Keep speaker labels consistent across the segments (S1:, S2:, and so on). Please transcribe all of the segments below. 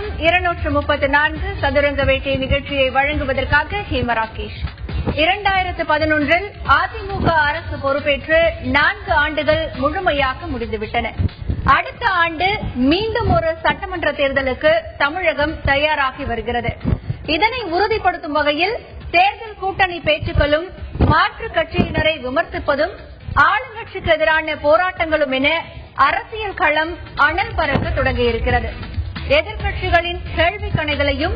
S1: வணக்கம். 234 சதுரங்க வேட்டை நிகழ்ச்சியை வழங்குவதற்காக ஹேமராகேஷ். 2011 அதிமுக அரசு பொறுப்பேற்று 4 ஆண்டுகள் முழுமையாக முடிந்துவிட்டன. அடுத்த ஆண்டு மீண்டும் ஒரு சட்டமன்ற தேர்தலுக்கு தமிழகம் தயாராகி வருகிறது. இதனை உறுதிப்படுத்தும் வகையில் தேர்தல் கூட்டணி பேச்சுக்களும், மாற்றுக் கட்சியினரை விமர்சிப்பதும், ஆளுங்கட்சிக்கு எதிரான போராட்டங்களும் என அரசியல் களம் அனல் பறக்க தொடங்கியிருக்கிறது. எதிர்க்கட்சிகளின் கேள்வி கணைகளையும்,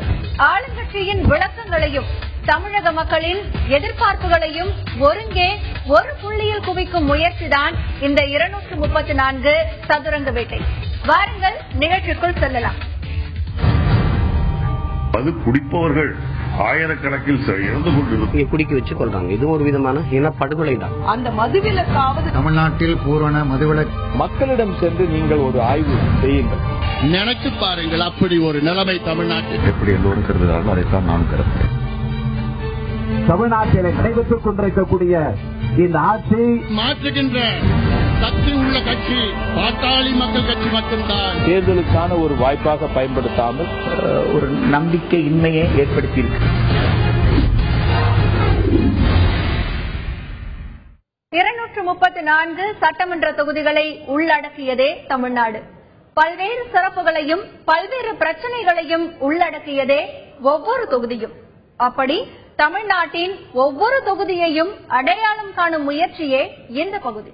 S1: ஆளுங்கட்சியின் விளக்கங்களையும், தமிழக மக்களின் எதிர்பார்ப்புகளையும் ஒருங்கே ஒரு புள்ளியில் குவிக்கும் முயற்சிதான் இந்த 234 சதுரங்க வேட்டை. வாருங்கள், நிகழ்ச்சிக்குள் செல்லலாம்.
S2: அது குடிப்பவர்கள் ஆயிரக்கணக்கில் இறந்து கொண்டிருக்கும்.
S3: குடிக்க வச்சு கொள்றாங்க. இது ஒரு விதமான இனப்படுகொலை தான்.
S4: அந்த மதுவிலக்காவது
S5: தமிழ்நாட்டில் பூரண மதுவிலக்கு
S6: மக்களிடம் சென்று நீங்கள் ஒரு ஆய்வு செய்யுங்கள்,
S7: நினைத்து பாருங்கள். அப்படி ஒரு நிலைமை தமிழ்நாட்டில்
S2: எப்படி எல்லோரும் கருதுகிறார்கள் அதைத்தான் நான் கருதுகிறேன்.
S5: தமிழ்நாட்டில் நடைபெற்றுக் கொண்டிருக்கக்கூடிய இந்த ஆட்சி
S7: மாற்றுகின்ற சக்தி உள்ள கட்சி பாட்டாளி மக்கள் கட்சி மட்டும்தான்.
S6: தேர்தலுக்கான ஒரு வாய்ப்பாக பயன்படுத்தாமல்
S5: ஒரு நம்பிக்கை இன்மையை ஏற்படுத்தியிருக்கு.
S1: 234 சட்டமன்ற தொகுதிகளை உள்ளடக்கியதே தமிழ்நாடு. பல்வேறு சிறப்புகளையும் பல்வேறு பிரச்சனைகளையும் உள்ளடக்கியதே ஒவ்வொரு தொகுதியும். அப்படி தமிழ்நாட்டின் ஒவ்வொரு தொகுதியையும் அடையாளம் காணும் முயற்சியே இந்த பகுதி.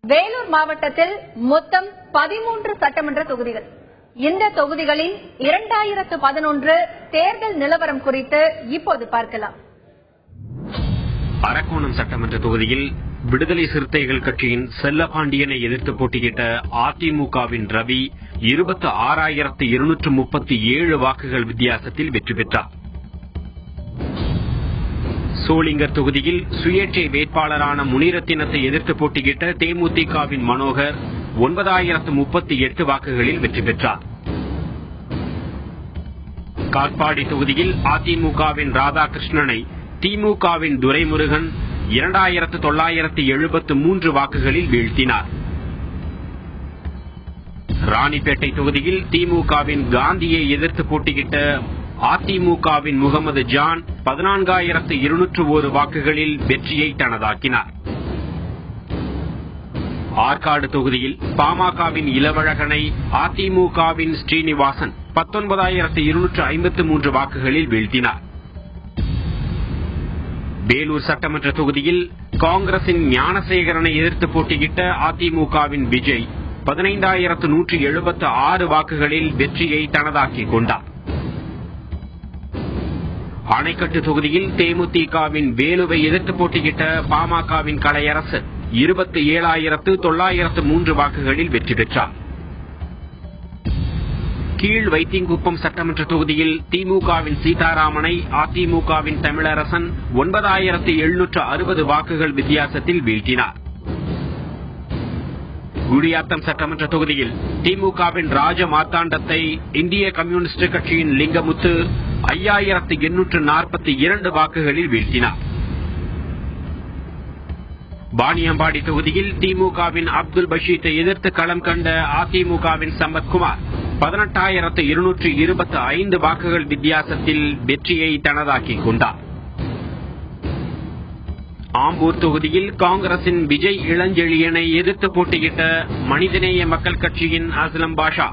S1: வேலூர் மாவட்டத்தில் மொத்தம் 13 சட்டமன்ற தொகுதிகள். இந்த தொகுதிகளின் 2011 தேர்தல் நிலவரம் குறித்து இப்போது பார்க்கலாம்.
S8: அரக்கோணம் சட்டமன்ற தொகுதியில் விடுதலை சிறுத்தைகள் கட்சியின் செல்லபாண்டியனை எதிர்த்து போட்டியிட்ட அதிமுகவின் ரவி 26,237 வாக்குகள் வித்தியாசத்தில் வெற்றி பெற்றார். சோளிங்கர் தொகுதியில் சுயேட்சை வேட்பாளரான முனிரத்தினத்தை எதிர்த்து போட்டியிட்ட தேமுதிகவின் மனோகர் 9,038 வாக்குகளில் வெற்றி பெற்றார். காட்பாடி தொகுதியில் அதிமுகவின் ராதாகிருஷ்ணனை திமுகவின் துரைமுருகன் 2,973 வாக்குகளில் வீழ்த்தினார். ராணிப்பேட்டை தொகுதியில் திமுகவின் காந்தியை எதிர்த்து போட்டியிட்ட அதிமுகவின் முகமது ஜான் 14,201 வாக்குகளில் வெற்றியை தனதாக்கினார். ஆற்காடு தொகுதியில் பாமகவின் இளவழகனை அதிமுகவின் ஸ்ரீனிவாசன் 19,253 வாக்குகளில் வீழ்த்தினார். வேலூர் சட்டமன்ற தொகுதியில் காங்கிரசின் ஞானசேகரனை எதிர்த்து போட்டியிட்ட அதிமுகவின் விஜய் 15,176 வாக்குகளில் வெற்றியை தனதாக்கிக் கொண்டார். அணைக்கட்டு தொகுதியில் தேமுதிகவின் வேலுவை எதிர்த்து போட்டியிட்ட பாமகவின் கலையரசு 27,903 வாக்குகளில் வெற்றி பெற்றார். கீழ் வைத்தியங்குப்பம் சட்டமன்ற தொகுதியில் திமுகவின் சீதாராமனை அதிமுகவின் தமிழரசன் 9,760 வாக்குகள் வித்தியாசத்தில் வீழ்த்தினார். குடியாத்தம் சட்டமன்ற தொகுதியில் திமுகவின் ராஜ மார்த்தாண்டத்தை இந்திய கம்யூனிஸ்ட் கட்சியின் லிங்கமுத்து 5,842 வாக்குகளில் வீழ்த்தினார். வாணியம்பாடி தொகுதியில் திமுகவின் அப்துல் பஷீத்தை எதிர்த்து களம் கண்ட அதிமுகவின் சம்பத்குமார் 18,225 வாக்குகள் வித்தியாசத்தில் வெற்றியை தனதாக்கிக் கொண்டார். ஆம்பூர் தொகுதியில் காங்கிரசின் விஜய் இளஞ்செழியனை எதிர்த்து போட்டியிட்ட மனிதநேய மக்கள் கட்சியின் அஸ்லம் பாஷா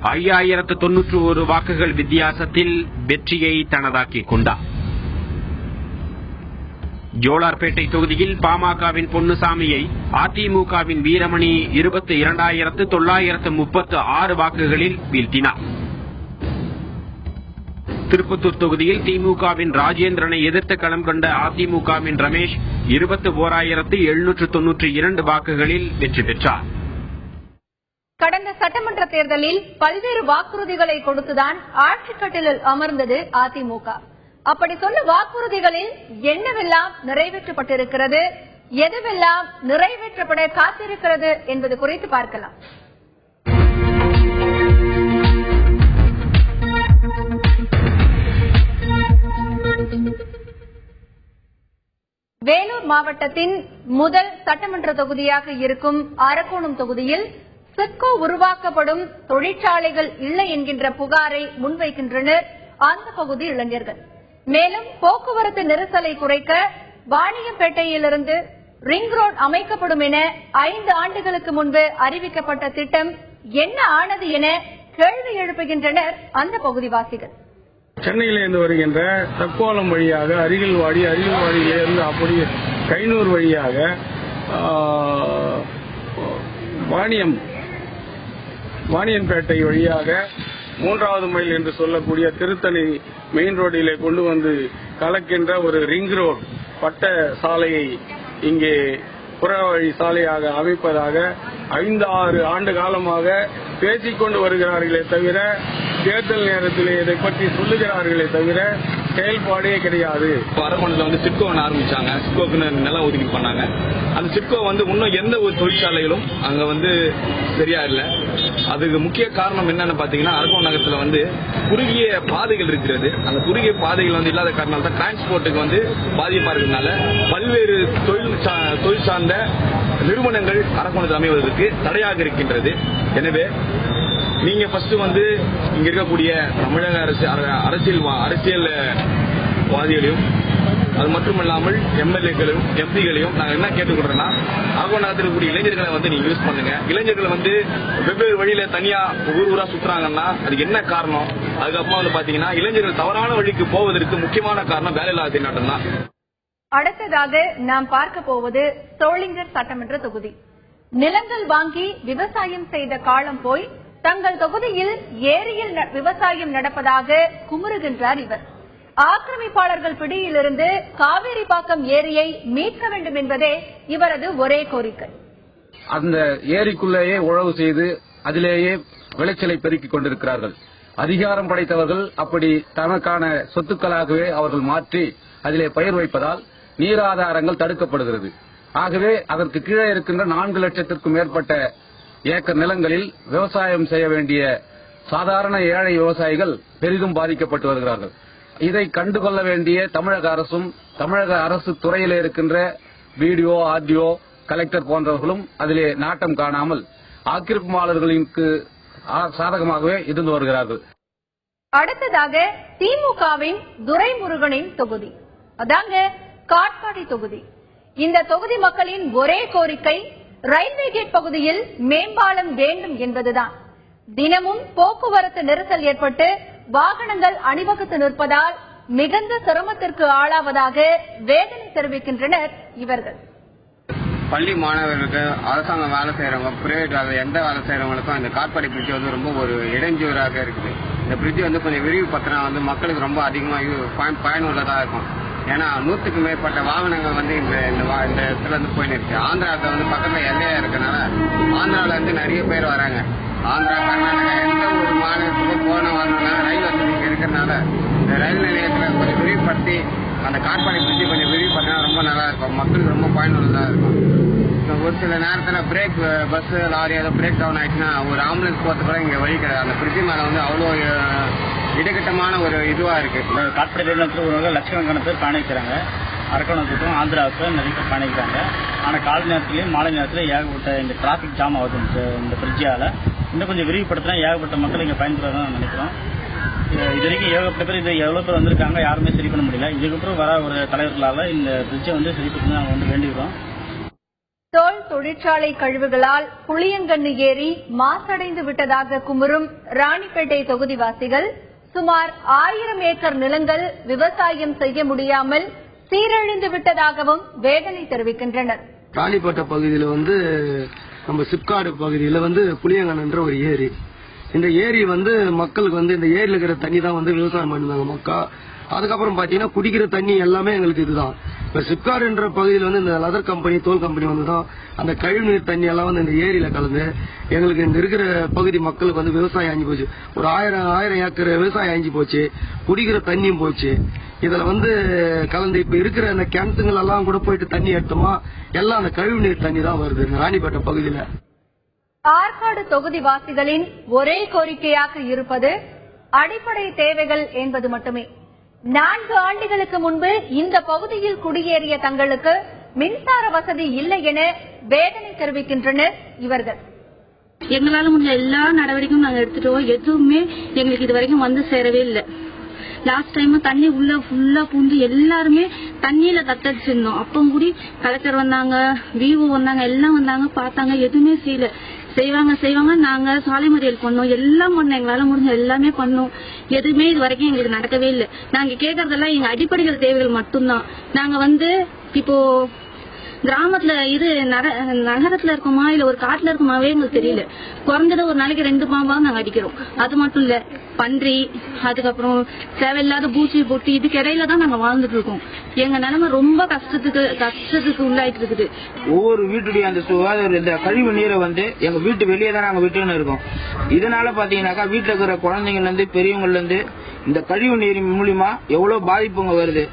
S8: 5,091 வாக்குகள் வித்தியாசத்தில் வெற்றியை தனதாக்கிக் கொண்டார். ஜோலார்பேட்டை தொகுதியில் பாமகவின் பொன்னுசாமியை அதிமுகவின் வீரமணி 22,936 வாக்குகளில் வீழ்த்தினார். திருப்பத்தூர் தொகுதியில் திமுகவின் ராஜேந்திரனை எதிர்த்து களம் கொண்ட அதிமுகவின் ரமேஷ் 21,792 வாக்குகளில் வெற்றி பெற்றார்.
S1: கடந்த சட்டமன்ற தேர்தலில் பல்வேறு வாக்குறுதிகளை கொடுத்துதான் ஆட்சிக் கட்டிலில் அமர்ந்தது அதிமுக. அப்படி சொன்ன வாக்குறுதிகளில் என்னவெல்லாம் நிறைவேற்றப்பட்டிருக்கிறது, எதுவெல்லாம் நிறைவேற்றப்பட காத்திருக்கிறது என்பது குறித்து பார்க்கலாம். வேலூர் மாவட்டத்தின் முதல் சட்டமன்ற தொகுதியாக இருக்கும் அரக்கோணம் தொகுதியில் சிட்கோ உருவாக்கப்படும் தொழிற்சாலைகள் இல்லை என்கின்ற புகாரை முன்வைக்கின்றனர் அந்த பகுதி இளைஞர்கள். மேலும் போக்குவரத்து நெரிசலை குறைக்க வாணியம்பேட்டையிலிருந்து ரிங் ரோடு அமைக்கப்படும் என 5 ஆண்டுகளுக்கு முன்பு அறிவிக்கப்பட்ட திட்டம் என்ன ஆனது என கேள்வி எழுப்புகின்றனர் அந்த பகுதிவாசிகள்.
S4: சென்னையிலிருந்து வருகின்ற தக்கோலம் வழியாக அருகில்வாடியிலிருந்து அப்படியே கைனூர் வழியாக வாணியம்பேட்டை வழியாக 3வது மைல் என்று சொல்லக்கூடிய திருத்தணி மெயின் ரோடிலே கொண்டு வந்து கலக்கின்ற ஒரு ரிங் ரோடு பட்ட சாலையை இங்கே புறவழி சாலையாக அமைப்பதாக 5-6 ஆண்டு காலமாக பேசிக்கொண்டு வருகிறார்களே தவிர தேர்தல் நேரத்தில் இதை பற்றி சொல்லுகிறார்களே தவிர செயல்பாடே கிடையாது.
S9: அரக்கோணத்துல வந்து சிட்கோ ஆரம்பிச்சாங்க. சிட்கோக்கு நிலம் ஒதுக்கி பண்ணாங்க. அந்த சிட்கோ வந்து இன்னும் எந்த ஒரு தொழிற்சாலைகளும் அங்க வந்து சரியா இல்லை. அதுக்கு முக்கிய காரணம் என்னன்னு பாத்தீங்கன்னா அரக்கோணம் நகரத்துல வந்து குறுகிய பாதைகள் இருக்கிறது. அந்த குறுகிய பாதைகள் வந்து இல்லாத காரணத்தால் தான் டிரான்ஸ்போர்ட்டுக்கு வந்து பாதிப்பா இருக்கிறதுனால பல்வேறு தொழில் சார்ந்த நிறுவனங்கள் அரக்கோணத்தில் அமைவதற்கு தடையாக இருக்கின்றது. எனவே நீங்க ஃபர்ஸ்ட் வந்து இங்க இருக்கக்கூடிய தமிழக அரசியல்வாதிகளையும் அது மட்டுமல்லாமல் எம்எல்ஏக்களையும் எம்பிகளையும் நாங்க என்ன கேட்டுக்கொள்றோம்னா அரக்கோணம் நகரத்தில் இருக்கக்கூடிய இளைஞர்களை வந்து நீங்க யூஸ் பண்ணுங்க. இளைஞர்கள் வந்து வெவ்வேறு வழியில தனியா ஊரா சுத்துறாங்கன்னா அதுக்கு என்ன காரணம்? அதுக்கப்புறம் வந்து பாத்தீங்கன்னா இளைஞர்கள் தவறான வழிக்கு போவதற்கு முக்கியமான காரணம் வேலையில்லா திண்டாட்டம் தான்.
S1: அடுத்ததாக நாம் பார்க்க போவது சோளிங்கர் சட்டமன்ற தொகுதி. நிலங்கள் வாங்கி விவசாயம் செய்த காலம் போய் தங்கள் தொகுதியில் ஏரியில் விவசாயம் நடப்பதாக குமுறுகின்றார் இவர். ஆக்கிரமிப்பாளர்கள் பிடியிலிருந்து காவேரிப்பாக்கம் ஏரியை மீட்க வேண்டும் என்பதே இவரது ஒரே கோரிக்கை.
S10: அந்த ஏரிக்குள்ளேயே உழவு செய்து அதிலேயே விளைச்சலை பெருக்கிக் கொண்டிருக்கிறார்கள். அதிகாரம் படைத்தவர்கள் அப்படி தனக்கான சொத்துக்களாகவே அவர்கள் மாற்றி அதிலே பயிர் வைப்பதால் நீராதாரங்கள் தடுக்கப்படுகிறது. ஆகவே அதற்கு கீழே இருக்கின்ற 4 லட்சத்திற்கும் மேற்பட்ட ஏக்கர் நிலங்களில் விவசாயம் செய்ய வேண்டிய சாதாரண ஏழை விவசாயிகள் பெரிதும் பாதிக்கப்பட்டு வருகிறார்கள். இதை கண்டுகொள்ள வேண்டிய தமிழக அரசும் தமிழக அரசு துறையில் இருக்கின்ற பிடிஓ, ஆர்டிஓ, கலெக்டர் போன்றவர்களும் அதிலே நாட்டம் காணாமல் ஆக்கிரமிப்பாளர்களுக்கு சாதகமாகவே இருந்து வருகிறார்கள்.
S1: அடுத்ததாக திமுகவின் துரைமுருகனின் தொகுதி, அதாங்க காட்பாடி தொகுதி. இந்த தொகுதி மக்களின் ஒரே கோரிக்கை ரயில்வே கேட் பகுதியில் மேம்பாலம் வேண்டும் என்பதுதான். தினமும் போக்குவரத்து நெரிசல் ஏற்பட்டு வாகனங்கள் அணிவகுத்து நிற்பதால் மிகுந்த சிரமத்திற்கு ஆளாவதாக வேதனை தெரிவிக்கின்றனர் இவர்கள்.
S11: பள்ளி மாணவர்களுக்கு அரசாங்கம் வேலை செய்யறவங்க, பிரைவேட் வேலை, எந்த வேலை செய்யறவங்களுக்கும் இந்த காட்பாடி பிரிட்ஜ் வந்து ரொம்ப ஒரு இடைஞ்சூராக இருக்குது. இந்த பிரிட்ஜ் வந்து கொஞ்சம் விரிவுபடுத்தினா வந்து மக்களுக்கு ரொம்ப அதிகமாக பயனுள்ளதா இருக்கும். ஏன்னா 100க்கு மேற்பட்ட வாகனங்கள் வந்து இந்த இடத்துல இருந்து போயின்னு இருக்கு. ஆந்திராவுக்கு வந்து பக்கத்துல எல்லையா இருக்கனால ஆந்திராவில இருந்து நிறைய பேர் வராங்க. ஆந்திரா, கர்நாடகா எந்த ஒரு மாநிலத்துக்கும் போன வாங்கனால ரயில் வசதி இருக்கிறதுனால இந்த ரயில் நிலையத்துல கொஞ்சம் விரிவுபடுத்தி அந்த காட்பாடி பிரிட்ஜை கொஞ்சம் விரிவுபடுத்தினா ரொம்ப நல்லா இருக்கும். மக்களுக்கு ரொம்ப பயனுள்ளதா இருக்கும். ஒரு சில நேரத்தில் பிரேக் பஸ், லாரி ஏதோ பிரேக் டவுன் ஆயிடுச்சுன்னா ஒரு ஆம்புலன்ஸ் போறது கூட இங்க வழி கிடையாது. அந்த பிரிட்ஜ் மேல வந்து அவ்வளோ இடைக்கட்டமான ஒரு இதுவா இருக்கு.
S12: காட்பாடி ரயில் லட்சக்கணக்கான பேர் பயணிக்கிறாங்க. அரக்கோணத்துக்கும் ஆந்திராவுக்கும் நிறைய பேர் பயணிக்கிறாங்க. ஆனால் காலை நேரத்திலையும் மாலை நேரத்தில் ஏகப்பட்ட இந்த டிராபிக் ஜாம் ஆகுது இந்த பிரிட்ஜால. இன்னும் கொஞ்சம் விரிவுபடுத்தினா ஏகப்பட்ட மக்கள் இங்கே பயன்படுறதான் நினைக்கிறோம். இது வரைக்கும் ஏகப்பட்ட பேர் இது எவ்வளோ பேர் வந்திருக்காங்க, யாருமே சரி பண்ண முடியல. இதுக்கப்புறம் வர ஒரு தலைவர்களால இந்த பிரிட்ஜை வந்து சரி பண்ணி நாங்கள் வந்து வேண்டிக்கிறோம்.
S1: தோல் தொழிற்சாலை கழிவுகளால் புளியங்கண்ணு ஏரி மாசடைந்து விட்டதாக குமுறும் ராணிப்பேட்டை தொகுதிவாசிகள் சுமார் 1000 ஏக்கர் நிலங்கள் விவசாயம் செய்ய முடியாமல் சீரழிந்து விட்டதாகவும் வேதனை தெரிவிக்கின்றனர்.
S13: ராணிப்பேட்டை பகுதியில் வந்து நம்ம சிப்காடு பகுதியில் வந்து புளியங்கண்ணன்ற ஒரு ஏரி. இந்த ஏரி வந்து மக்களுக்கு வந்து இந்த ஏரியில் இருக்கிற தண்ணி தான் வந்து விவசாயம் பண்ணுவாங்க மக்கள். அதுக்கப்புறம் பாத்தீங்கன்னா குடிக்கிற தண்ணி எல்லாமே எங்களுக்கு இதுதான். இப்ப சிப்காடுன்ற பகுதியில் வந்து இந்த லெதர் கம்பெனி, தோல் கம்பெனி வந்துதான் அந்த கழிவுநீர் தண்ணி எல்லாம் வந்து இந்த ஏரியில கலந்து எங்களுக்கு இங்க இருக்கிற பகுதி மக்களுக்கு வந்து விவசாயம் அழிஞ்சு போச்சு. ஒரு 1000 ஏக்கர் விவசாயம் அழிஞ்சு போச்சு. குடிக்கிற தண்ணியும் போச்சு. இதுல வந்து கலந்து இப்ப இருக்கிற அந்த கிணத்துங்கள் எல்லாம் கூட போயிட்டு தண்ணி எடுத்தோமா எல்லாம் அந்த கழிவுநீர் தண்ணி தான் வருது ராணிப்பேட்டை பகுதியில.
S1: ஆற்காடு தொகுதிவாசிகளின் ஒரே கோரிக்கையாக இருப்பது அடிப்படை தேவைகள் என்பது மட்டுமே. 4 ஆண்டுகளுக்கு முன்பு இந்த பகுதியில் குடியேறிய தங்களுக்கு மின்சார வசதி இல்லை என வேதனை தெரிவிக்கின்றனர் இவர்கள்.
S14: எங்களால முடிஞ்ச எல்லா நடவடிக்கையும் நாங்க எடுத்துட்டோம். எதுவுமே எங்களுக்கு இது வரைக்கும் வந்து சேரவே இல்லை. லாஸ்ட் டைம் தண்ணி உள்ள ஃபுல்லா பூந்து எல்லாருமே தண்ணியில தத்தடிச்சிருந்தோம். அப்ப கூடி கலெக்டர் வந்தாங்க, விஓ வந்தாங்க, எல்லாம் வந்தாங்க, பார்த்தாங்க. எதுவுமே செய்யல. செய்வாங்க நாங்க சாலை மறியல் பண்ணோம், எல்லாம் பண்ணோம், எங்களால முடிஞ்ச எல்லாமே பண்ணோம். எதுவுமே இது வரைக்கும் எங்களுக்கு நடக்கவே இல்லை. நாங்க கேட்கறதெல்லாம் எங்க அடிப்படைகள் தேவைகள் மட்டும்தான். நாங்க இப்போ கிராமத்துல நகரத்துல இருக்கோமா இல்ல ஒரு காட்டுல இருக்குமாவே எங்களுக்கு தெரியல. குறைஞ்சது ஒரு நாளைக்கு 2 பாம்பாவது நாங்க அடிக்கிறோம். அது மட்டும் இல்ல, பன்றி, அதுக்கப்புறம் தேவையில்லாத பூச்சி பொட்டி, இதுக்கு இடையில தான் நாங்க வாழ்ந்துட்டு இருக்கோம். எங்க நிலைமை ரொம்ப கஷ்டத்துக்கு உள்ளாயிட்டு இருக்குது.
S15: ஒவ்வொரு வீட்டுடைய அந்த சுகாதார இந்த கழிவு நீரை எங்க வீட்டு வெளியே தான் நாங்க விட்டுன்னு இருக்கோம். இதனால பாத்தீங்கன்னாக்கா வீட்டுல இருக்கிற குழந்தைங்கள்ல இருந்து பெரியவங்கள்ல இருந்து இந்த கழிவு நீர் மூலியமா எவ்வளவு பாதிப்புங்க வருது.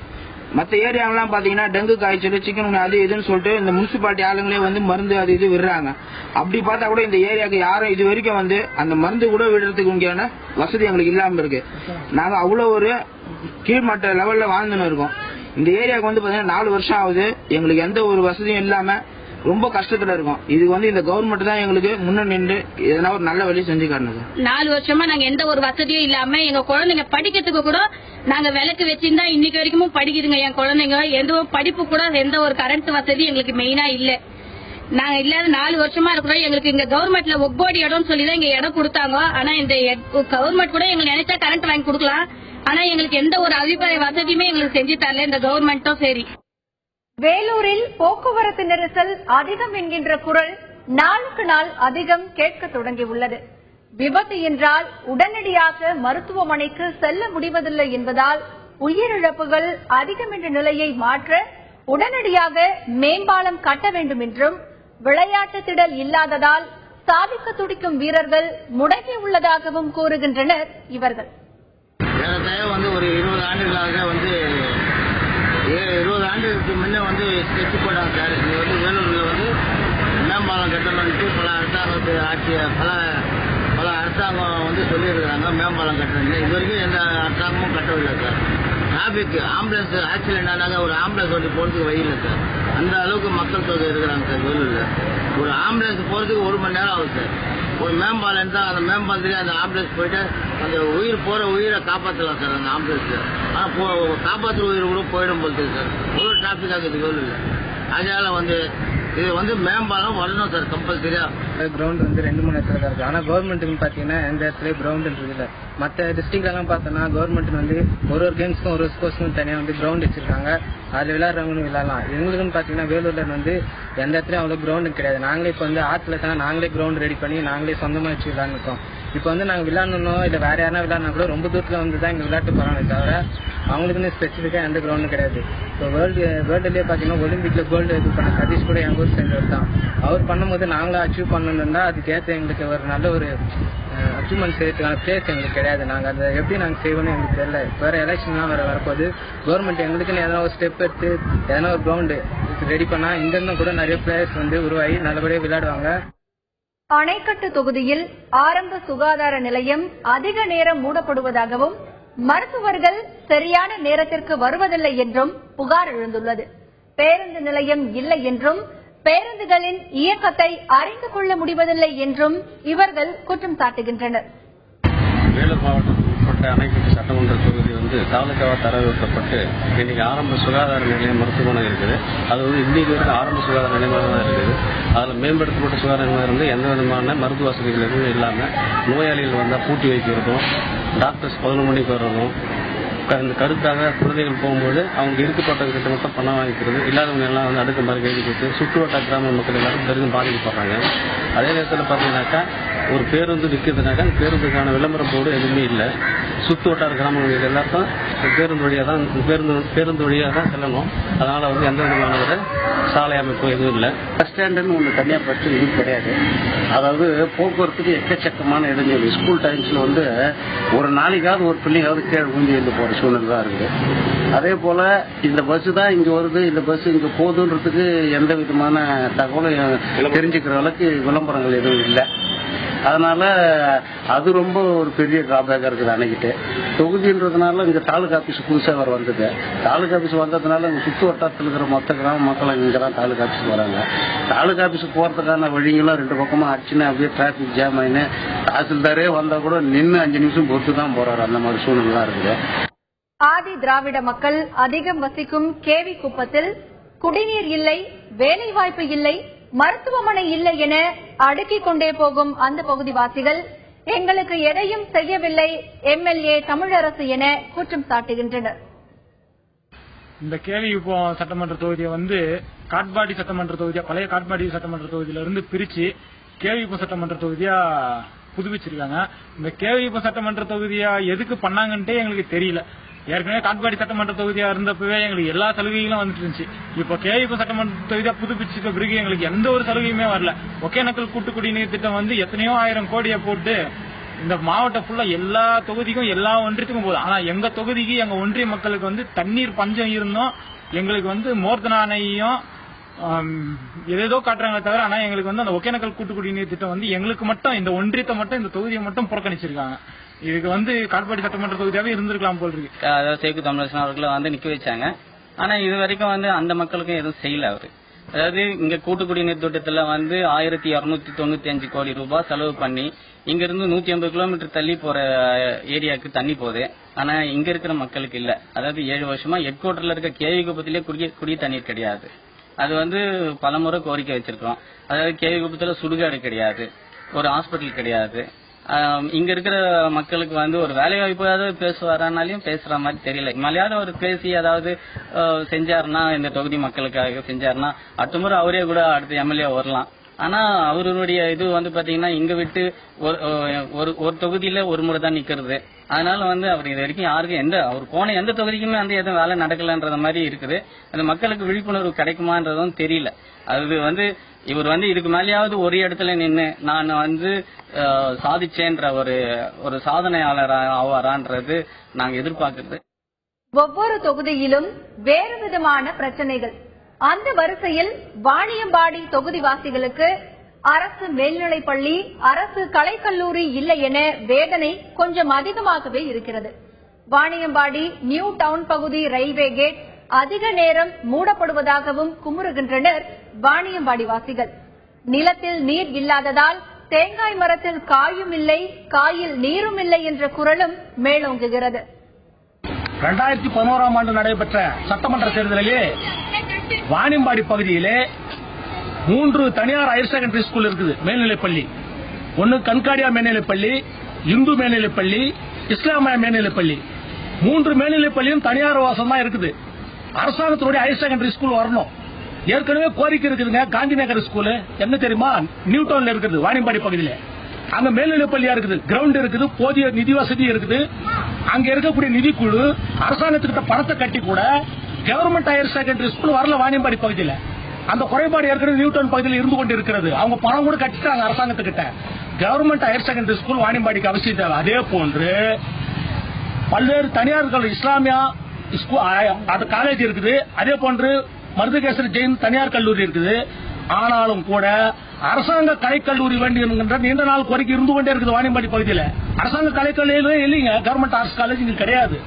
S15: மற்ற ஏரியாவெல்லாம் பாத்தீங்கன்னா டெங்கு காய்ச்சல், சிக்கன் அது இதுன்னு சொல்லிட்டு இந்த முனிசிபாலிட்டி ஆளுங்களே மருந்து அது இது விடுறாங்க. அப்படி பார்த்தா கூட இந்த ஏரியாவுக்கு யாரும் இது வரைக்கும் அந்த மருந்து கூட விடுறதுக்கு உண்டான வசதி எங்களுக்கு இல்லாம இருக்கு. நாங்க அவ்வளவு ஒரு கீழ்மட்ட லெவல்ல வாழ்ந்துன்னு இருக்கோம். இந்த ஏரியாவுக்கு பாத்தீங்கன்னா 4 வருஷம் ஆகுது. எங்களுக்கு எந்த ஒரு வசதியும் இல்லாம ரொம்ப கஷ்டத்துல இருக்கும். இது இந்த கவர்மெண்ட் தான் எங்களுக்கு முன்ன நின்று எதனா ஒரு நல்ல வழி செஞ்சு காரணம்.
S14: 4 வருஷமா நாங்க எந்த ஒரு வசதியும் இல்லாம எங்க குழந்தைங்க படிக்கிறதுக்கு கூட நாங்க விளக்கு வச்சிருந்தா இன்னைக்கு வரைக்கும் படிக்குதுங்க என் குழந்தைங்க. எந்த ஒரு படிப்பு கூட எந்த ஒரு கரண்ட் வசதி எங்களுக்கு மெயினா இல்ல. நாங்க இல்லாத 4 வருஷமா இருக்கிறோம். எங்களுக்கு இங்க கவர்மெண்ட்ல ஒப்போடி இடம்னு சொல்லிதான் இங்க இடம் கொடுத்தாங்க. ஆனா இந்த கவர்மெண்ட் கூட எங்களுக்கு நினைச்சா கரண்ட் வாங்கி கொடுக்கலாம். ஆனா எங்களுக்கு எந்த ஒரு அபிப்பிராய வசதியுமே எங்களுக்கு செஞ்சு தரல இந்த கவர்மெண்ட்டும் சரி.
S1: வேலூரில் போக்குவரத்து நெரிசல் அதிகம் என்கின்ற குரல் நாளுக்கு நாள் அதிகம் கேட்க தொடங்கியுள்ளது. விபத்து என்றால் உடனடியாக மருத்துவமனைக்கு செல்ல முடிவதில்லை என்பதால் உயிரிழப்புகள் அதிகம் என்ற நிலையை மாற்ற உடனடியாக மேம்பாலம் கட்ட வேண்டும் என்றும், விளையாட்டு திடல் இல்லாததால் சாதிக்க துடிக்கும் வீரர்கள் முடங்கியுள்ளதாகவும் கூறுகின்றனர் இவர்கள்.
S15: ஒரு 20 ஆண்டுகளாக 20 ஆண்டுகளுக்கு முன்ன ஸ்கெட்ச் போட்டாங்க சார். இது வேலூர்ல மேம்பாலம் கட்டணும்ட்டு பல அரசாங்கம் சொல்லியிருக்கிறாங்க மேம்பாலம் கட்டணும். இது வரைக்கும் எந்த அரசாங்கமும் கட்டவில்லை சார். டிராபிக் ஆம்புலன்ஸ் ஆக்சிடென்ட் ஆனாங்க ஒரு ஆம்புலன்ஸ் போறதுக்கு வழி இல்லை சார். அந்த அளவுக்கு மக்கள் தொகை இருக்கிறாங்க சார் வேலூர்ல. ஒரு ஆம்புலன்ஸ் போறதுக்கு 1 மணி நேரம் ஆகும் சார். ஒரு மேம்பாலம் இருந்தா அந்த மேம்பாலத்திலேயே அந்த ஆம்புலன்ஸ் போயிட்டு அந்த உயிரை காப்பாற்றலாம் சார். அந்த ஆம்புலன்ஸ் ஆனா காப்பாற்றுற உயிர் கூட போயிடும் போது சார். ஒரு டிராபிக் ஆகுது வேலூர்ல. அதனால இது மேம்பாலம் வரணும் சார் கம்பல்சரியா.
S16: கிரவுண்ட் 2-3 இடத்துல இருக்கு. ஆனா கவர்மெண்ட்டுக்கு பாத்தீங்கன்னா எந்த இடத்துல கிரவுண்ட் இல்ல. மற்ற டிஸ்ட்ரிக்ட்ல எல்லாம் பார்த்தோம்னா கவர்மெண்ட் ஒரு கேம்ஸ்க்கும் ஒரு ஸ்போர்ட்ஸ்க்கும் தனியா கிரவுண்ட் வச்சிருக்காங்க. அதுல விளையாடுறவங்களும் விளையாடலாம். எங்களுக்குன்னு பாத்தீங்கன்னா வேலூர்ல எந்த இடத்துலயும் அவ்வளவு கிரவுண்ட் கிடையாது. நாங்களே இப்ப ஆத்துல நாங்களே கிரவுண்ட் ரெடி பண்ணி நாங்களே சொந்தமா வச்சு விளையாண்டுருக்கோம். இப்ப நாங்க விளையாடணும் இல்ல வேற யாரா விளையாடுனா கூட ரொம்ப தூரத்துல தான் இங்க விளையாட்டு போறாங்க தவிர அவங்களுக்குன்னு ஸ்பெசிபிக்கா எந்த கிரவுண்டும் கிடையாது. இப்போ வேர்ல்டுலயே பாத்தீங்கன்னா ஒலிம்பிக்ல கோல்டு இது பண்ண சதீஷ் கூட எங்க ஊர் சேர்ந்தவர் தான். அவர் பண்ணும்போது நாங்களும் அச்சீவ் பண்ணணும்னா அதுக்கேற்ற எங்களுக்கு ஒரு நல்ல ஒரு அச்சீவ்மெண்ட் செய்யறதுக்கான பிளேஸ் எங்களுக்கு கிடையாது. நாங்க அதை எப்படி நாங்க செய்வோம்னு எங்களுக்கு தெரியல. வேற எலெக்ஷன்லாம் வரப்போது கவர்மெண்ட் எங்களுக்குன்னு எதனா ஒரு ஸ்டெப் எடுத்து எதனா ஒரு கிரவுண்டு ரெடி பண்ணா இங்கிருந்தும் கூட நிறைய பிளேயர்ஸ் உருவாகி நல்லபடியா விளையாடுவாங்க.
S1: அணைக்கட்டு தொகுதியில் ஆரம்ப சுகாதார நிலையம் அதிக நேரம் மூடப்படுவதாகவும் மருத்துவர்கள் சரியான நேரத்திற்கு வருவதில்லை என்றும் புகார் எழுந்துள்ளது. பேருந்து நிலையம் இல்லை என்றும் பேருந்துகளின் இயக்கத்தை அறிந்து கொள்ள முடிவதில்லை என்றும் இவர்கள் குற்றம் சாட்டுகின்றனர்.
S17: வேலூர் மாவட்டத்தில் உட்பட்ட அணைக்கட்டு சட்டமன்ற தொகுதி தாலுகாவா தரவிறக்கப்பட்டு இன்னைக்கு ஆரம்ப சுகாதார நிலையம் மருத்துவமனை இருக்குது. அது இன்னைக்கு வரைக்கும் ஆரம்ப சுகாதார நிலையமாக தான் இருக்குது. அதில் மேம்படுத்தப்பட்ட சுகாதார நிலையம் எந்த விதமான மருத்துவ வசதிகள் எதுவும் இல்லாமல் நோயாளிகள் வந்தால் பூட்டி வைக்கிறதும் டாக்டர்ஸ் 11 மணிக்கு வரணும். இந்த கருத்தாக குழந்தைகள் போகும்போது அவங்க இருக்கப்பட்டவர்கிட்ட மட்டும் பணம் வாங்கிக்கிறது, இல்லாதவங்க எல்லாம் அடுத்த மாதிரி கைது கொடுத்து சுற்றுவட்டார கிராம மக்கள் எல்லாரும் பெரிதும் பாதிக்கப்படுறாங்க. அதே நேரத்தில் பார்த்தீங்கன்னாக்கா ஒரு பேருந்து விற்கிறதுனாக்கா அந்த பேருந்துக்கான விளம்பர போர்டு எதுவுமே இல்லை. சுற்று வட்டார கிராமங்கள் எல்லாருக்கும் பேருந்து வழியாக தான் செல்லணும். அதனால எந்த விதமான ஒரு சாலை அமைப்பு எதுவும் இல்லை.
S18: பஸ் ஸ்டாண்டுன்னு ஒன்று தனியாக பஸ் இது கிடையாது. அதாவது போக்குவரத்துக்கு எக்கச்சக்கமான இடைஞ்சல். ஸ்கூல் டைம்ஸ்ல ஒரு நாளைக்காவது ஒரு பிள்ளைங்காவது கீழே ஊஞ்சி எழுந்து போற சூழ்நிலை தான் இருக்குது. அதே போல இந்த பஸ் தான் இங்க வருது, இந்த பஸ் இங்க போகுதுன்றதுக்கு எந்த விதமான தகவலும் தெரிஞ்சுக்கிற அளவுக்கு விளம்பரங்கள் எதுவும் இல்லை. அதனால அது ரொம்ப ஒரு பெரிய டிராபேக்கா இருக்குது அணைக்கிட்டு. தொகுதின்றதுனால இங்க தாலுகா ஆபீஸ் புதுசாக வேறு வந்தது. தாலுகா ஆபீஸ் வந்ததுனால இங்க சுற்று வட்டாரத்தில் இருக்கிற மொத்த கிராம மக்கள் இங்கே தான் தாலுகா ஆபீஸுக்கு வராங்க. தாலுகா ஆபீஸுக்கு போகிறதுக்கான வழிங்களும் 2 பக்கமும் அடிச்சுன்னு அப்படியே டிராஃபிக் ஜாம் ஆயின்னு தாசில்தாரே வந்தால் கூட நின்று 5 நிமிஷம் பொறுத்து தான் போறாரு. அந்த மாதிரி சூழ்நிலை இருக்குது.
S1: ஆதி திராவிட மக்கள் அதிகம் வசிக்கும் கேவி குப்பத்தில் குடிநீர் இல்லை, வேலைவாய்ப்பு இல்லை, மருத்துவமனை இல்லை என அடுக்கிக் கொண்டே போகும் அந்த பகுதிவாசிகள் எங்களுக்கு எதையும் செய்யவில்லை எம்எல்ஏ தமிழரசு என குற்றம் சாட்டுகின்றனர்.
S19: இந்த கேவிகுப்பம் சட்டமன்ற தொகுதியை காட்பாடி சட்டமன்ற தொகுதியா, பழைய காட்பாடி சட்டமன்ற தொகுதியிலிருந்து பிரிச்சு கேவிகுப்பம் சட்டமன்ற தொகுதியா புதுப்பிச்சிருக்காங்க. இந்த கேவிகுப்பம் சட்டமன்ற தொகுதியா எதுக்கு பண்ணாங்கன்ட்டே எங்களுக்கு தெரியல. ஏற்கனவே காட்பாடி சட்டமன்ற தொகுதியா இருந்தப்பவே எங்களுக்கு எல்லா சலுகைகளும் வந்துட்டு இருந்துச்சு. இப்போ கேவிகுப்பம் சட்டமன்ற தொகுதியா புதுப்பிச்சுட்ட பிறகு எங்களுக்கு எந்த ஒரு சலுகையுமே வரல. ஒகேனக்கல் கூட்டு குடிநீர் திட்டம் எத்தனையோ 1000 கோடியை போட்டு இந்த மாவட்டம் ஃபுல்லா எல்லா தொகுதிக்கும் எல்லா ஒன்றியத்துக்கும் போகுது. ஆனா எங்க தொகுதிக்கு எங்க ஒன்றிய மக்களுக்கு தண்ணீர் பஞ்சம் இருந்தோம். எங்களுக்கு மோர்தனா அணையும் ஏதேதோ காட்டுறாங்க தவிர, ஆனா எங்களுக்கு அந்த ஒகேனக்கல் கூட்டு குடிநீர் திட்டம் எங்களுக்கு மட்டும் இந்த ஒன்றியத்தை மட்டும் இந்த தொகுதியை மட்டும் புறக்கணிச்சிருக்காங்க. இதுக்கு காட்பாடி சட்டமன்ற தொகுதியாவே இருந்திருக்கலாம் போல் இருக்கு.
S20: அதாவது சேக்கு தமிழரசன் அவர்களை நிக்க வச்சாங்க. ஆனா இது வரைக்கும் அந்த மக்களுக்கும் எதுவும் செய்யல அவரு. அதாவது இங்க கூட்டு குடிநீர் திட்டத்துல 1295 கோடி ரூபாய் செலவு பண்ணி இங்க இருந்து 150 கிலோமீட்டர் தள்ளி போற ஏரியாவுக்கு தண்ணி போகுது. ஆனா இங்க இருக்கிற மக்களுக்கு இல்ல. அதாவது 7 வருஷமா ஹெட் குவார்டர்ல இருக்க கேவிகுப்பத்திலே குடி தண்ணீர் கிடையாது. அது பலமுறை கோரிக்கை வச்சிருக்கோம். அதாவது கேவிகுப்பத்துல சுடுகாடு கிடையாது, ஒரு ஹாஸ்பிட்டல் கிடையாது. இங்க இருக்கிற மக்களுக்கு ஒரு வேலை வாய்ப்பு பேசுவாரானாலையும் பேசுற மாதிரி தெரியல. மலையாள ஒரு பேசி ஏதாவது செஞ்சாருன்னா, இந்த தொகுதி மக்களுக்காக செஞ்சாருன்னா அடுத்த முறை அவரே கூட அடுத்த எம்எல்ஏ வரலாம். ஆனா அவருடைய இது பாத்தீங்கன்னா இங்க விட்டு ஒரு தொகுதியில ஒரு முறை தான் நிக்கிறது. அதனால அவர் இது வரைக்கும் யாருக்கும் அவர் போன எந்த தொகுதிக்குமே எதுவும் வேலை நடக்கலன்ற மாதிரி இருக்குது. அந்த மக்களுக்கு விழிப்புணர்வு கிடைக்குமான்றதும் தெரியல. அது இவர் இதுக்கு மேலேயாவது ஒரு இடத்துல நின்று நான் சாதிச்சேன்ற ஒரு சாதனையாளர் ஆவாரான்றது நாங்க எதிர்பார்க்கிறது.
S1: ஒவ்வொரு தொகுதியிலும் வேறு விதமான பிரச்சனைகள். அந்த வரிசையில் வாணியம்பாடி தொகுதிவாசிகளுக்கு அரசு மேல்நிலைப்பள்ளி, அரசு கலைக்கல்லூரி இல்லை என வேதனை கொஞ்சம் அதிகமாகவே இருக்கிறது. வாணியம்பாடி நியூ டவுன் பகுதி ரயில்வே கேட் அதிக நேரம் மூடப்படுவதாகவும் குமுறுகின்றனர் வாணியம்பாடி வாசிகள். நிலத்தில் நீர் இல்லாததால் தேங்காய் மரத்தில் காயும் இல்லை, காயில் நீரும் இல்லை என்ற குரலும் மேலோங்குகிறது.
S5: 2011ஆம் ஆண்டு நடைபெற்ற சட்டமன்ற தேர்தலிலே வாணியம்பாடி பகுதியிலே 3 தனியார் ஹையர் செகண்டரி ஸ்கூல் இருக்குது, மேல்நிலைப்பள்ளி. ஒன்னு கண்காடியா மேல்நிலைப்பள்ளி, இந்து மேல்நிலைப்பள்ளி, இஸ்லாமிய மேல்நிலைப்பள்ளி. 3 மேல்நிலைப்பள்ளியும் தனியார் வாசம் தான் இருக்குது. அரசாங்கத்தினுடைய ஹையர் செகண்டரி ஸ்கூல் வரணும். ஏற்கனவே கோரிக்கை இருக்குதுங்க. காந்தி நகர் ஸ்கூல் என்ன தெரியுமா, நியூ டவுன்ல இருக்குது, வாணியம்பாடி பகுதியில. அங்க மேல்நிலைப்பள்ளியா இருக்குது, கிரவுண்ட் இருக்குது, போதிய நிதி வசதி இருக்குது. அங்க இருக்கக்கூடிய நிதிக்குழு அரசாங்கத்துக்கிட்ட பணத்தை கட்டி கூட கவர்மெண்ட் ஹையர் செகண்டரி ஸ்கூல் வரல வாணியம்பாடி பகுதியில. அந்த குறைபாடு ஏற்கனவே நியூ டவுன் பகுதியில் இருந்து கொண்டு இருக்கிறது. அவங்க பணம் கூட கட்டிட்டாங்க அரசாங்கத்துக்கிட்ட. கவர்மெண்ட் ஹையர் செகண்டரி ஸ்கூல் வாணியம்பாடிக்கு அவசியம் தேவை. அதே போன்று பல்வேறு தனியார் இஸ்லாமியா அது காலேஜ் இருக்குது. அதே போன்று மருதகேசரி ஜெயின் தனியார் கல்லூரி இருக்குது. ஆனாலும் கூட அரசாங்க கலைக்கல்லூரி வேண்டும் என்கின்ற நீண்ட நாள் கோரிக்கை இருந்து கொண்டே இருக்குது வாணியம்பாடி பகுதியில். அரசாங்க கலைக்கல்லூரி இல்லைங்க, கவர்மெண்ட் ஆர்ட்ஸ் காலேஜ் இங்க கிடையாது.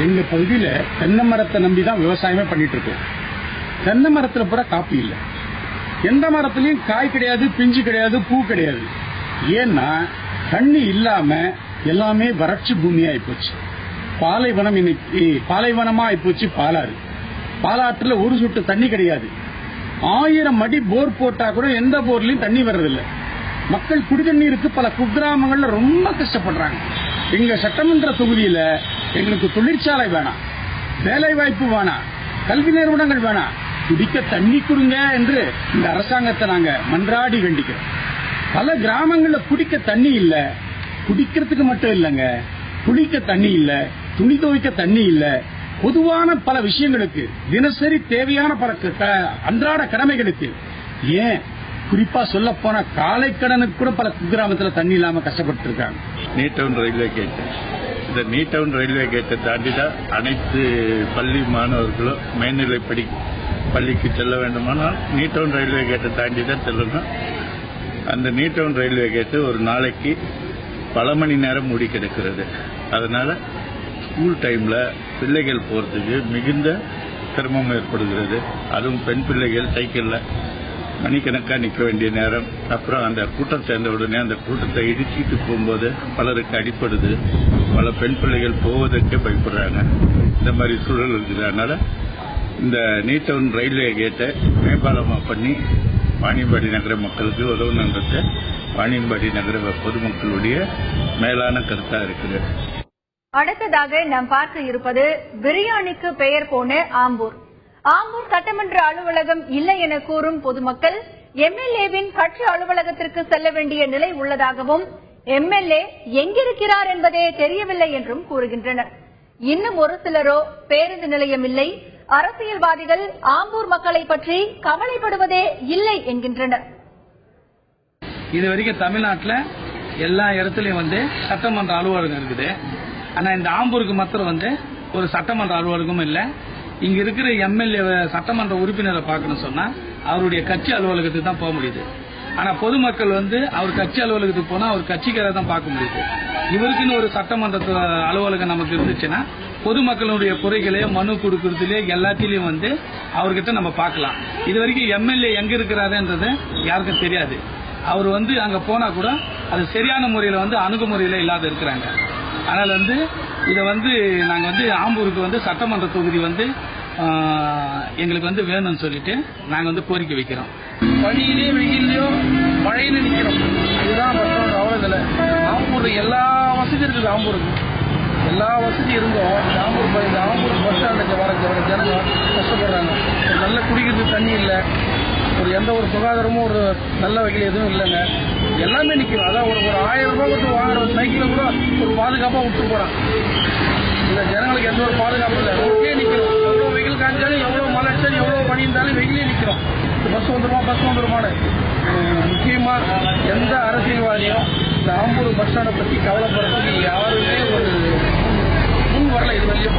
S21: எங்க பகுதியில தென்னை மரத்தை நம்பிதான் விவசாயமே பண்ணிட்டு இருக்கோம். தென்னை மரத்துல பூரா காப்பி இல்லை. எந்த மரத்திலையும் காய் கிடையாது, பிஞ்சு கிடையாது, பூ கிடையாது. ஏன்னா தண்ணி இல்லாம எல்லாமே வறட்சி பூமியா ஆயிப்போச்சு. பாலைவனம் இன்னைக்கு பாலைவனமா ஆயிப்போச்சு. பாலாற்றுல ஒரு சொட்டு தண்ணி கிடையாது. 1000 அடி போர் போட்டா கூட எந்த போர்லயும் தண்ணி வர்றதில்லை. மக்கள் குடிதண்ணீருக்கு பல குக்கிராமங்கள்ல ரொம்ப கஷ்டப்படுறாங்க. எங்க சட்டமன்ற தொகுதியில எங்களுக்கு தொழிற்சாலை வேணாம், வேலை வாய்ப்பு வேணாம், கல்வி நிறுவனங்கள் வேணாம், குடிக்க தண்ணி கொடுங்க என்று இந்த அரசாங்கத்தை நாங்க மன்றாடி வேண்டிக்கிறோம். பல கிராமங்கள்ல குடிக்க தண்ணி இல்ல, குடிக்கிறதுக்கு மட்டும் இல்லங்க, குளிக்க தண்ணி இல்ல, துணி துவைக்க தண்ணி இல்ல, பொதுவான பல விஷயங்களுக்கு தினசரி தேவையான பல அன்றாட கடமைகளுக்கு, ஏன் குறிப்பா சொல்ல போன காலை கடனுக்கு கூட பல குக்கிராமத்துல தண்ணி இல்லாம கஷ்டப்பட்டு இருக்காங்க.
S2: நியூ டவுன் ரயில்வே கேட், இந்த நியூ டவுன் ரயில்வே கேட்டை தாண்டி தான் அனைத்து பள்ளி மாணவர்களும் மேல்நிலை பள்ளிக்கு செல்ல வேண்டுமானால் நியூ டவுன் ரயில்வே கேட்டை தாண்டி தான் செல்லணும். அந்த நியூ டவுன் ரயில்வே கேட்டு ஒரு நாளைக்கு பல மணி நேரம் மூடி கிடக்கிறது. அதனால ஸ்கூல் டைம்ல பிள்ளைகள் போறதுக்கு மிகுந்த சிரமம் ஏற்படுகிறது. அதுவும் பெண் பிள்ளைகள் சைக்கிள்ல மணிக்கணக்காக நிற்க வேண்டிய நேரம். அப்புறம் அந்த கூட்டம் சேர்ந்த உடனே அந்த கூட்டத்தை இடிச்சிட்டு போகும்போது பலருக்கு அடிப்படுது. பல பெண் பிள்ளைகள் போவதற்கே பயப்படுறாங்க. இந்த மாதிரி சூழல் இருக்குது. அதனால இந்த நியூ டவுன் ரயில்வே கேட்டை மேம்பாலமா பண்ணி வாணியம்பாடி நகர மக்களுக்கு உதவணுங்கிறது வாணியம்பாடி நகர பொதுமக்களுடைய மேலான கருத்தா இருக்குது.
S1: அடுத்ததாக நாம் பார்க்க இருப்பது பிரியாணிக்கு பெயர் போன ஆம்பூர். ஆம்பூர் சட்டமன்ற அலுவலகம் இல்லை என கூறும் பொதுமக்கள் எம்எல்ஏவின் கட்சி அலுவலகத்திற்கு செல்ல வேண்டிய நிலை உள்ளதாகவும் எம்எல்ஏ எங்கிருக்கிறார் என்பதே தெரியவில்லை என்றும் கூறுகின்றனர். இன்னும் ஒரு சிலரோ பேருந்து நிலையம் இல்லை, அரசியல்வாதிகள் ஆம்பூர் மக்களை பற்றி கவலைப்படுவதே இல்லை என்கின்றனர்.
S4: இதுவரைக்கும் தமிழ்நாட்டில் எல்லா இடத்துலயும் சட்டமன்ற அலுவலகம் இருக்குது. ஆனா இந்த ஆம்பூருக்கு மாத்திரம் ஒரு சட்டமன்ற அலுவலகமும் இல்லை. இங்க இருக்கிற எம்எல்ஏ சட்டமன்ற உறுப்பினரை பார்க்கணும் சொன்னா அவருடைய கட்சி அலுவலகத்துக்கு தான் போக முடியுது. ஆனா பொதுமக்கள் அவர் கட்சி அலுவலகத்துக்கு போனா அவர் கட்சிக்கார தான் பார்க்க முடியுது. இவருக்குன்னு ஒரு சட்டமன்ற அலுவலகம் நமக்கு இருந்துச்சுன்னா பொதுமக்களுடைய குறைகளே மனு கொடுக்கறதுலே எல்லாத்திலயும் அவர்கிட்ட நம்ம பார்க்கலாம். இது வரைக்கும் எம்எல்ஏ எங்க இருக்கிறாருன்றது யாருக்கும் தெரியாது. அவர் அங்க போனா கூட அது சரியான முறையில அணுகுமுறையில இல்லாத இருக்கிறாங்க. அதனால இதை நாங்க ஆம்பூருக்கு சட்டமன்ற தொகுதி எங்களுக்கு வேணும்னு சொல்லிட்டு நாங்க கோரிக்கை வைக்கிறோம். பனியிலே வெயிலையோ மழையில நிக்கிறோம். இதுதான் அவ்வளவு ஆம்பூர் எல்லா வசதியும் இருக்குது. ஆம்பூருக்கு எல்லா வசதியும் இருந்தோம். ஆம்பூர் பஸ் ஸ்டாண்டுக்கு வர ஜனங்க கஷ்டப்படுறாங்க. நல்ல குடிக்கிறதுக்கு தண்ணி இல்லை, எந்த ஒரு சுகாதாரமும் ஒரு நல்ல வகையில் எதுவும் இல்லைங்க. எல்லாமே நிற்கும். அதான் ஒரு 1000 ரூபாய் கொடுத்து வாங்குற சைக்கிளை கூட ஒரு பாதுகாப்பாக விட்டு போறான். இந்த ஜனங்களுக்கு எந்த ஒரு பாதுகாப்பு இல்லை. ரோட்லேயே நிற்கிறோம். எவ்வளோ வெயில் காய்ச்சாலும், எவ்வளோ மழை அடிச்சாலும், எவ்வளோ பனி இருந்தாலும் வெயிலே நிற்கிறோம். பஸ் வந்துருமானு முக்கியமா எந்த அரசியல்வாதியும் இந்த ஆம்பூர் பஸ் ஸ்டாண்டை பற்றி கவலைப்படுறதுக்கு யாருமே ஒரு முன் வரல. இது வரையும்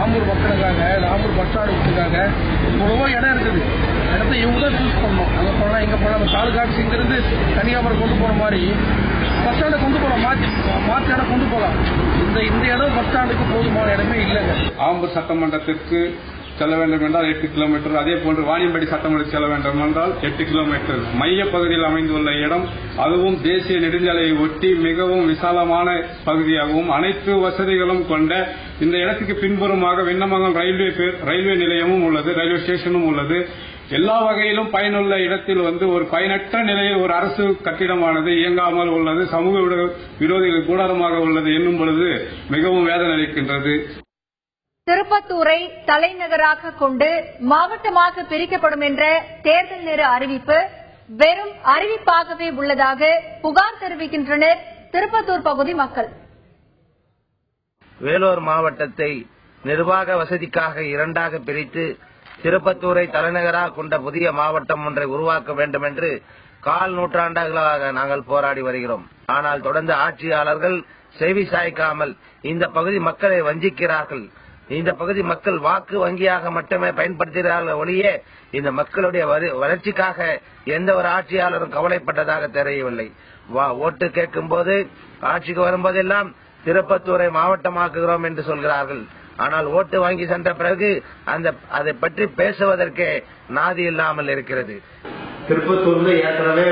S4: ஆம்பூர் மக்களுக்காக ஆம்பூர் பஸ் ஸ்டாண்ட் விட்டுருக்காங்க. எவ்வளவோ இடம் இருக்குது. இடத்த இவங்க தான் சூஸ் பண்ணணும். அங்கே போனால் எங்கே போனால் அந்த தாலுகா ஆஃபீஸ் இங்கிருந்து கன்னியாகுமரி கொண்டு போகிற மாதிரி பஸ் ஸ்டாண்டை கொண்டு போகலாம். மாற்றி இடம் கொண்டு போகலாம். இந்த இடம் பஸ் ஸ்டாண்டுக்கு போதுமான இடமே இல்லைங்க. ஆம்பூர் சட்டமன்றத்திற்கு செல்ல வேண்டும் என்றால் 8 கிலோமீட்டர். அதே போன்று வாணியம்பாடி சட்டமன்றத்தில் செல்ல வேண்டும் என்றால் 8 கிலோமீட்டர். மைய பகுதியில் அமைந்துள்ள இடம், அதுவும் தேசிய நெடுஞ்சாலையை ஒட்டி மிகவும் விசாலமான பகுதியாகவும் அனைத்து வசதிகளும் கொண்ட இந்த இடத்துக்கு பின்புறமாக வெண்ணமங்கலம் ரயில்வே நிலையமும் உள்ளது, ரயில்வே ஸ்டேஷனும் உள்ளது. எல்லா வகையிலும் பயனுள்ள இடத்தில் ஒரு பயனற்ற நிலையில் ஒரு அரசு கட்டிடமானது இயங்காமல் உள்ளது, சமூக விரோதிகள் கூடாரமாக உள்ளது என்னும் பொழுது மிகவும் வேதனை அளிக்கின்றது.
S1: திருப்பத்தூரை தலைநகராக கொண்டு மாவட்டமாக பிரிக்கப்படும் என்ற தேர்தல் நேர அறிவிப்பு வெறும் அறிவிப்பாகவே உள்ளதாக புகார் தெரிவிக்கின்றனர் திருப்பத்தூர் பகுதி மக்கள்.
S3: வேலூர் மாவட்டத்தை நிர்வாக வசதிக்காக 2ஆக பிரித்து திருப்பத்தூரை தலைநகராக கொண்ட புதிய மாவட்டம் ஒன்றை உருவாக்க வேண்டும் என்று 1/4 நூற்றாண்டுகளாக நாங்கள் போராடி வருகிறோம். ஆனால் தொடர்ந்து ஆட்சியாளர்கள் செவி சாய்க்காமல் இந்த பகுதி மக்களை வஞ்சிக்கிறார்கள். இந்த பகுதி மக்கள் வாக்கு வங்கியாக மட்டுமே பயன்படுத்துகிறார்கள் ஒழிய இந்த மக்களுடைய வளர்ச்சிக்காக எந்த ஒரு ஆட்சியாளரும் கவலைப்பட்டதாக தெரியவில்லை. ஓட்டு கேட்கும் போது ஆட்சிக்கு வரும்போதெல்லாம் திருப்பத்தூரை மாவட்டமாக்குகிறோம் என்று சொல்கிறார்கள். ஆனால் ஓட்டு வாங்கி சென்ற பிறகு அதை பற்றி பேசுவதற்கே நாதி இல்லாமல் இருக்கிறது.
S22: திருப்பத்தூர்ல ஏற்கனவே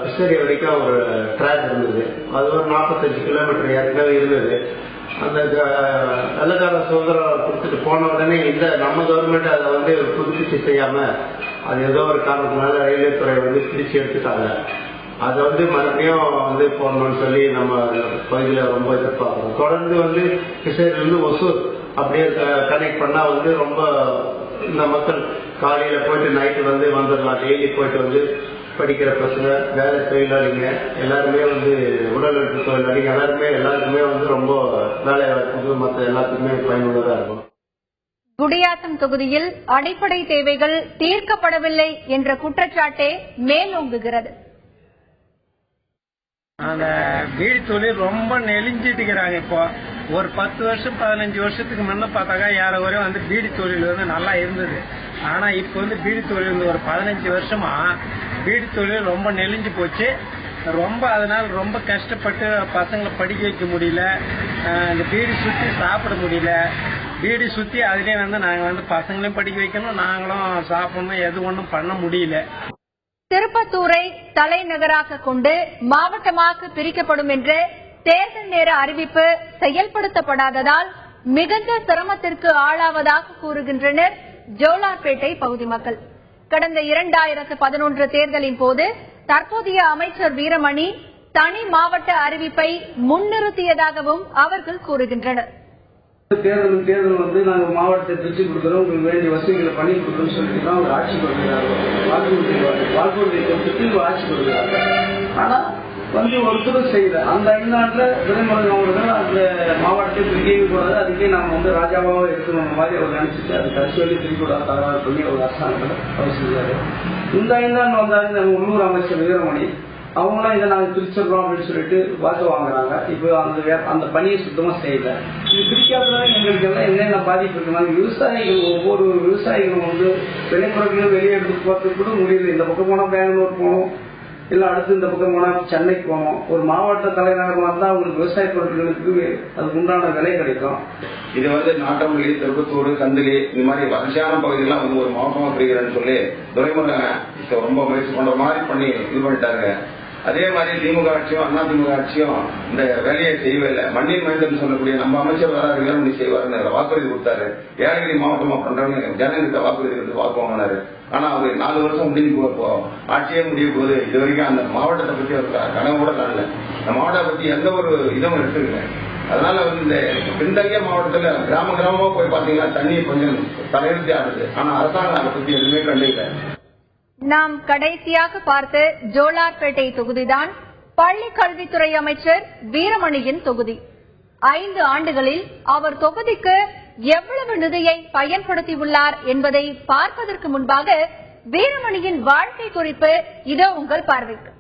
S22: கிருஷ்ணகிரி வரைக்கும் ஒரு ட்ராக் இருந்தது. அது ஒரு 45 கிலோமீட்டர் ஏற்கனவே இருந்தது. அந்த வெள்ளக்கார சுதந்திரம் கொடுத்துட்டு போன உடனே நம்ம கவர்மெண்ட் அதை புதுப்பிச்சு செய்யாம அது ஏதோ ஒரு காரணத்தினால ரயில்வே துறை பிரிச்சு எடுத்துட்டாங்க. அதை மறுபடியும் போடணும்னு சொல்லி நம்ம பகுதியில ரொம்ப எதிர்பார்க்கிறோம். தொடர்ந்து கிருஷ்ணகிரிலிருந்து ஒசூர் அப்படியே கனெக்ட் பண்ணா ரொம்ப இந்த மக்கள் காலையில போயிட்டு நைட்டு வந்துடலாம். டெய்லி போயிட்டு படிக்கிற பசங்க, வேலை தொழிலாளிங்க எல்லாருமே உடலுறுப்பு தொழிலாளிங்க எல்லாருக்குமே ரொம்ப வேலை வாய்ப்பு மற்ற எல்லாத்துக்குமே பயனுள்ளதா இருக்கும்.
S1: குடியாத்தம் தொகுதியில் அடிப்படை தேவைகள் தீர்க்கப்படவில்லை என்ற குற்றச்சாட்டே மேலோங்குகிறது.
S23: அந்த பீடி தொழில் ரொம்ப நெளிஞ்சிட்டுக்கிறாங்க. இப்போ ஒரு 10 வருஷம் 15 வருஷத்துக்கு முன்ன பார்த்தாக்கா யாரும் பீடி தொழில் நல்லா இருந்தது. ஆனா இப்ப பீடி தொழில் ஒரு 15 வருஷமா பீடி தொழில் ரொம்ப நெளிஞ்சு போச்சு. அதனால ரொம்ப கஷ்டப்பட்டு பசங்களை படிக்க வைக்க முடியல. இந்த பீடி சுற்றி சாப்பிட முடியல. பீடி சுற்றி அதுலேயே நாங்கள் பசங்களையும் படிக்க வைக்கணும், நாங்களும் சாப்பிடணும், எது ஒன்றும் பண்ண முடியல.
S1: திருப்பத்தூரை தலைநகராக கொண்டு மாவட்டமாக பிரிக்கப்படும் என்ற தேர்தல் நேர அறிவிப்பு செயல்படுத்தப்படாததால் மிகுந்த சிரமத்திற்கு ஆளாவதாக கூறுகின்றனர் ஜோலார்பேட்டை பகுதி மக்கள். கடந்த 2011 தேர்தலின் போது தற்போதைய அமைச்சர் வீரமணி தனி மாவட்ட அறிவிப்பை முன்னிறுத்தியதாகவும் அவர்கள் கூறுகின்றனர்.
S10: தேர்தல் நாங்கள் மாவட்டத்தை பிரிச்சு கொடுக்குறோம், உங்களுக்கு வேண்டிய வசதிகளை பண்ணி கொடுக்குறோம் சொல்லிட்டு தான் அவங்க ஆட்சி கொடுக்கிறார்கள். வாக்குறுதி கொடுத்துட்டு ஆட்சி கொடுக்கிறார்கள். ஆனா ஒருத்தரும் செய்யல. அந்த 5 ஆண்டுல துரைமுருகன் அவர்கள் அந்த மாவட்டத்தை பிரிக்கவே கூடாது, அதுக்கே நாம ராஜாவாக இருக்கணும் மாதிரி அவர் நினைச்சிட்டு அது கட்சி திருக்கூடாது தகவல் சொல்லி ஒரு அரசாங்கத்தில் அவர் செஞ்சாரு. இந்த 5 ஆண்டு வந்தாரு நம்ம உள்ளூர் அமைச்சர் வீரமணி, அவங்களாம் இதை நாங்கள் பிரிச்சிடறோம் அப்படின்னு சொல்லிட்டு வாக்கு வாங்குறாங்க. இப்போ அந்த பணியை சுத்தமா செய்யல. இது பிரிக்காததால எங்களுக்கு எல்லாம் என்னென்ன பாதிப்பு இருக்குன்னா, விவசாயிகள் ஒவ்வொரு விவசாயிகளும் விளைபொருட்களும் வெளியே எடுத்து போறதுக்கு கூட முடியல. இந்த பக்கம் போனா பெங்களூர் போகணும், இல்ல அடுத்து இந்த பக்கம் போனா சென்னைக்கு போகணும். ஒரு மாவட்ட தலைநகரமா இருந்தா அவங்களுக்கு விவசாய பொருட்களுக்கு அதுக்கு உண்டான விலை கிடைக்கும்.
S6: இது நாட்டமல்லி, திருப்பத்தூர், கந்தளி இந்த மாதிரி வறட்சியான பகுதியெல்லாம் ஒரு மாவட்டமா பிரிக்கிறேன்னு சொல்லி துரைமுருகன் ரொம்ப முயற்சி பண்ற மாதிரி பண்ணி இது பண்ணிட்டாங்க. அதே மாதிரி திமுக ஆட்சியும் அதிமுக ஆட்சியும் இந்த வேலையை செய்யவே இல்லை. மண்ணின் மைந்தன் சொல்லக்கூடிய நம்ம அமைச்சர் வராது வீரமணி செய்வாருன்னு வாக்குறுதி கொடுத்தாரு. ஏழகிரி மாவட்டமா பண்றவங்க ஜனங்கிட்ட வாக்குறுதி கொடுத்து வாக்கு வாங்கினாரு. ஆனா அவரு 4 வருஷம் முடிஞ்சு போறப்போ ஆட்சியே முடிய போது இது வரைக்கும் அந்த மாவட்டத்தை பத்தி ஒரு கனவு கூட காணல. இந்த மாவட்டத்தை பத்தி எந்த ஒரு இதுவும் எடுத்துக்கல. அதனால இந்த பின்தங்கிய மாவட்டத்துல கிராமமா போய் பாத்தீங்கன்னா தண்ணி கொஞ்சம் தலையெழுத்தி ஆடுது. ஆனா அரசாங்கம் அதை பத்தி எதுவுமே கண்டிக்கல.
S1: நாம் கடைசியாக பார்த்த ஜோலார்பேட்டை தொகுதிதான் பள்ளி கல்வித்துறை அமைச்சர் வீரமணியின் தொகுதி. 5 ஆண்டுகளில் அவர் தொகுதிக்கு எவ்வளவு நிதியை பயன்படுத்தியுள்ளார் என்பதை பார்ப்பதற்கு முன்பாக வீரமணியின் வாழ்க்கை குறிப்பு இதோ உங்கள் பார்வைக்கு.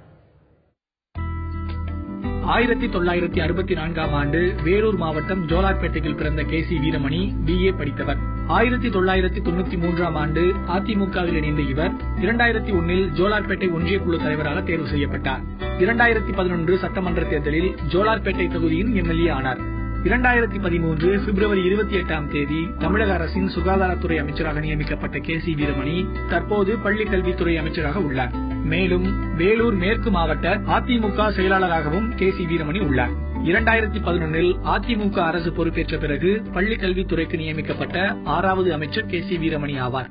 S7: 1964ஆம் ஆண்டு வேலூர் மாவட்டம் ஜோலார்பேட்டையில் பிறந்த கேசி வீரமணி BA படித்தவர். 1993ஆம் ஆண்டு அதிமுகவில் இணைந்த இவர் 2001இல் ஜோலார்பேட்டை ஒன்றிய குழு தலைவராக தேர்வு செய்யப்பட்டார். 2011 சட்டமன்ற தேர்தலில் ஜோலார்பேட்டை தொகுதியின் MLA ஆனார். 2013 பிப்ரவரி 28ஆம் தேதி தமிழக அரசின் சுகாதாரத்துறை அமைச்சராக நியமிக்கப்பட்ட கேசி வீரமணி தற்போது பள்ளி கல்வித்துறை அமைச்சராக உள்ளார். மேலும் வேலூர் மேற்கு மாவட்ட அதிமுக செயலாளராகவும் கேசி வீரமணி உள்ளார். 2011இல் அதிமுக அரசு பொறுப்பேற்ற பிறகு பள்ளி கல்வித்துறைக்கு நியமிக்கப்பட்ட 6வது அமைச்சர் கேசி வீரமணி ஆவார்.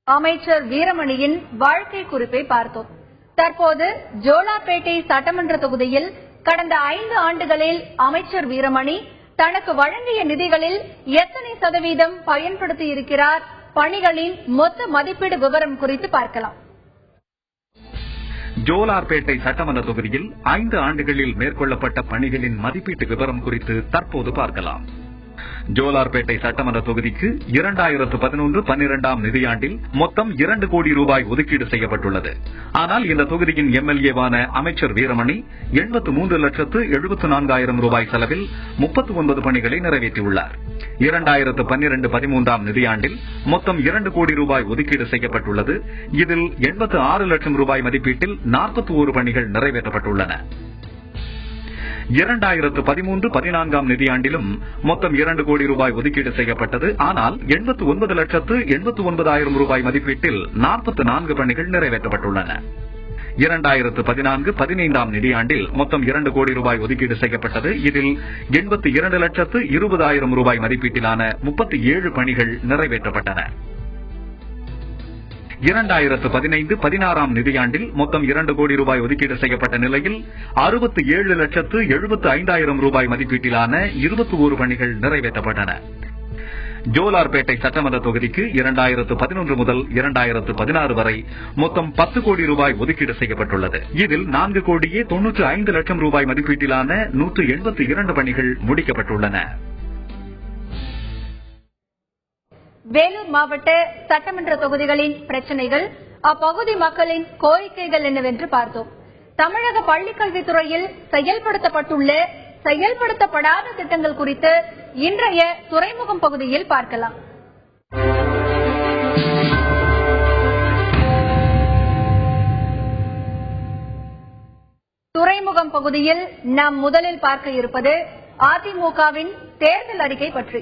S1: அமைச்சர் வீரமணியின் வாழ்க்கை குறிப்பை பார்த்தோம். தற்போது ஜோலார்பேட்டை சட்டமன்ற தொகுதியில் கடந்த 5 ஆண்டுகளில் அமைச்சர் வீரமணி தனக்கு வழங்கிய நிதிகளில் எத்தனை சதவீதம் பயன்படுத்தி இருக்கிறார், பணிகளின் மொத்த மதிப்பீடு விவரம் குறித்து பார்க்கலாம்.
S8: ஜோலார்பேட்டை சட்டமன்ற தொகுதியில் 5 ஆண்டுகளில் மேற்கொள்ளப்பட்ட பணிகளின் மதிப்பீட்டு விவரம் குறித்து தற்போது பார்க்கலாம். ஜோலார்பேட்டை சட்டமன்ற தொகுதிக்கு 2011-12ஆம் நிதியாண்டில் மொத்தம் 2 கோடி ரூபாய் ஒதுக்கீடு செய்யப்பட்டுள்ளது. ஆனால் இந்த தொகுதியின் MLA-வான அமைச்சர் வீரமணி 83,74,000 ரூபாய் செலவில் 39 பணிகளை நிறைவேற்றியுள்ளார். 2012-13ஆம் நிதியாண்டில் மொத்தம் 2 கோடி ரூபாய் ஒதுக்கீடு செய்யப்பட்டுள்ளது. இதில் 86 லட்சம் ரூபாய் மதிப்பீட்டில் 41 பணிகள் நிறைவேற்றப்பட்டுள்ளன. 2013-14ஆம் நிதியாண்டிலும் மொத்தம் 2 கோடி ரூபாய் ஒதுக்கீடு செய்யப்பட்டது. ஆனால் 89,89,000 ரூபாய் மதிப்பீட்டில் 44 பணிகள் நிறைவேற்றப்பட்டுள்ளன. 2014-15ஆம் நிதியாண்டில் மொத்தம் 2 கோடி ரூபாய் ஒதுக்கீடு செய்யப்பட்டது. இதில் 82,20,000 ரூபாய் மதிப்பீட்டிலான 37 பணிகள் நிறைவேற்றப்பட்டன. 2015-16ஆம் நிதியாண்டில் மொத்தம் 2 கோடி ரூபாய் ஒதுக்கீடு செய்யப்பட்ட நிலையில் 67,75,000 ரூபாய் மதிப்பீட்டிலான 21 பணிகள் நிறைவேற்றப்பட்டன. ஜோலார்பேட்டை சட்டமன்ற தொகுதிக்கு 2011 முதல் 2016 வரை மொத்தம் 10 கோடி ரூபாய் ஒதுக்கீடு செய்யப்பட்டுள்ளது. இதில் 4 கோடியே 95 லட்சம் ரூபாய் மதிப்பீட்டிலான 182 பணிகள் முடிக்கப்பட்டுள்ளன.
S1: வேலூர் மாவட்ட சட்டமன்ற தொகுதிகளின் பிரச்சனைகள், அப்பகுதி மக்களின் கோரிக்கைகள் என்னவென்று பார்த்தோம். தமிழக பள்ளிக்கல்வித்துறையில் செயல்படுத்தப்பட்டுள்ள செயல்படுத்தப்படாத திட்டங்கள் குறித்து இன்றைய துறைமுகம் பகுதியில் பார்க்கலாம். குப்பம் பகுதியில் நாம் முதலில் பார்க்க இருப்பது அதிமுகவின் தேர்தல் அறிக்கை பற்றி.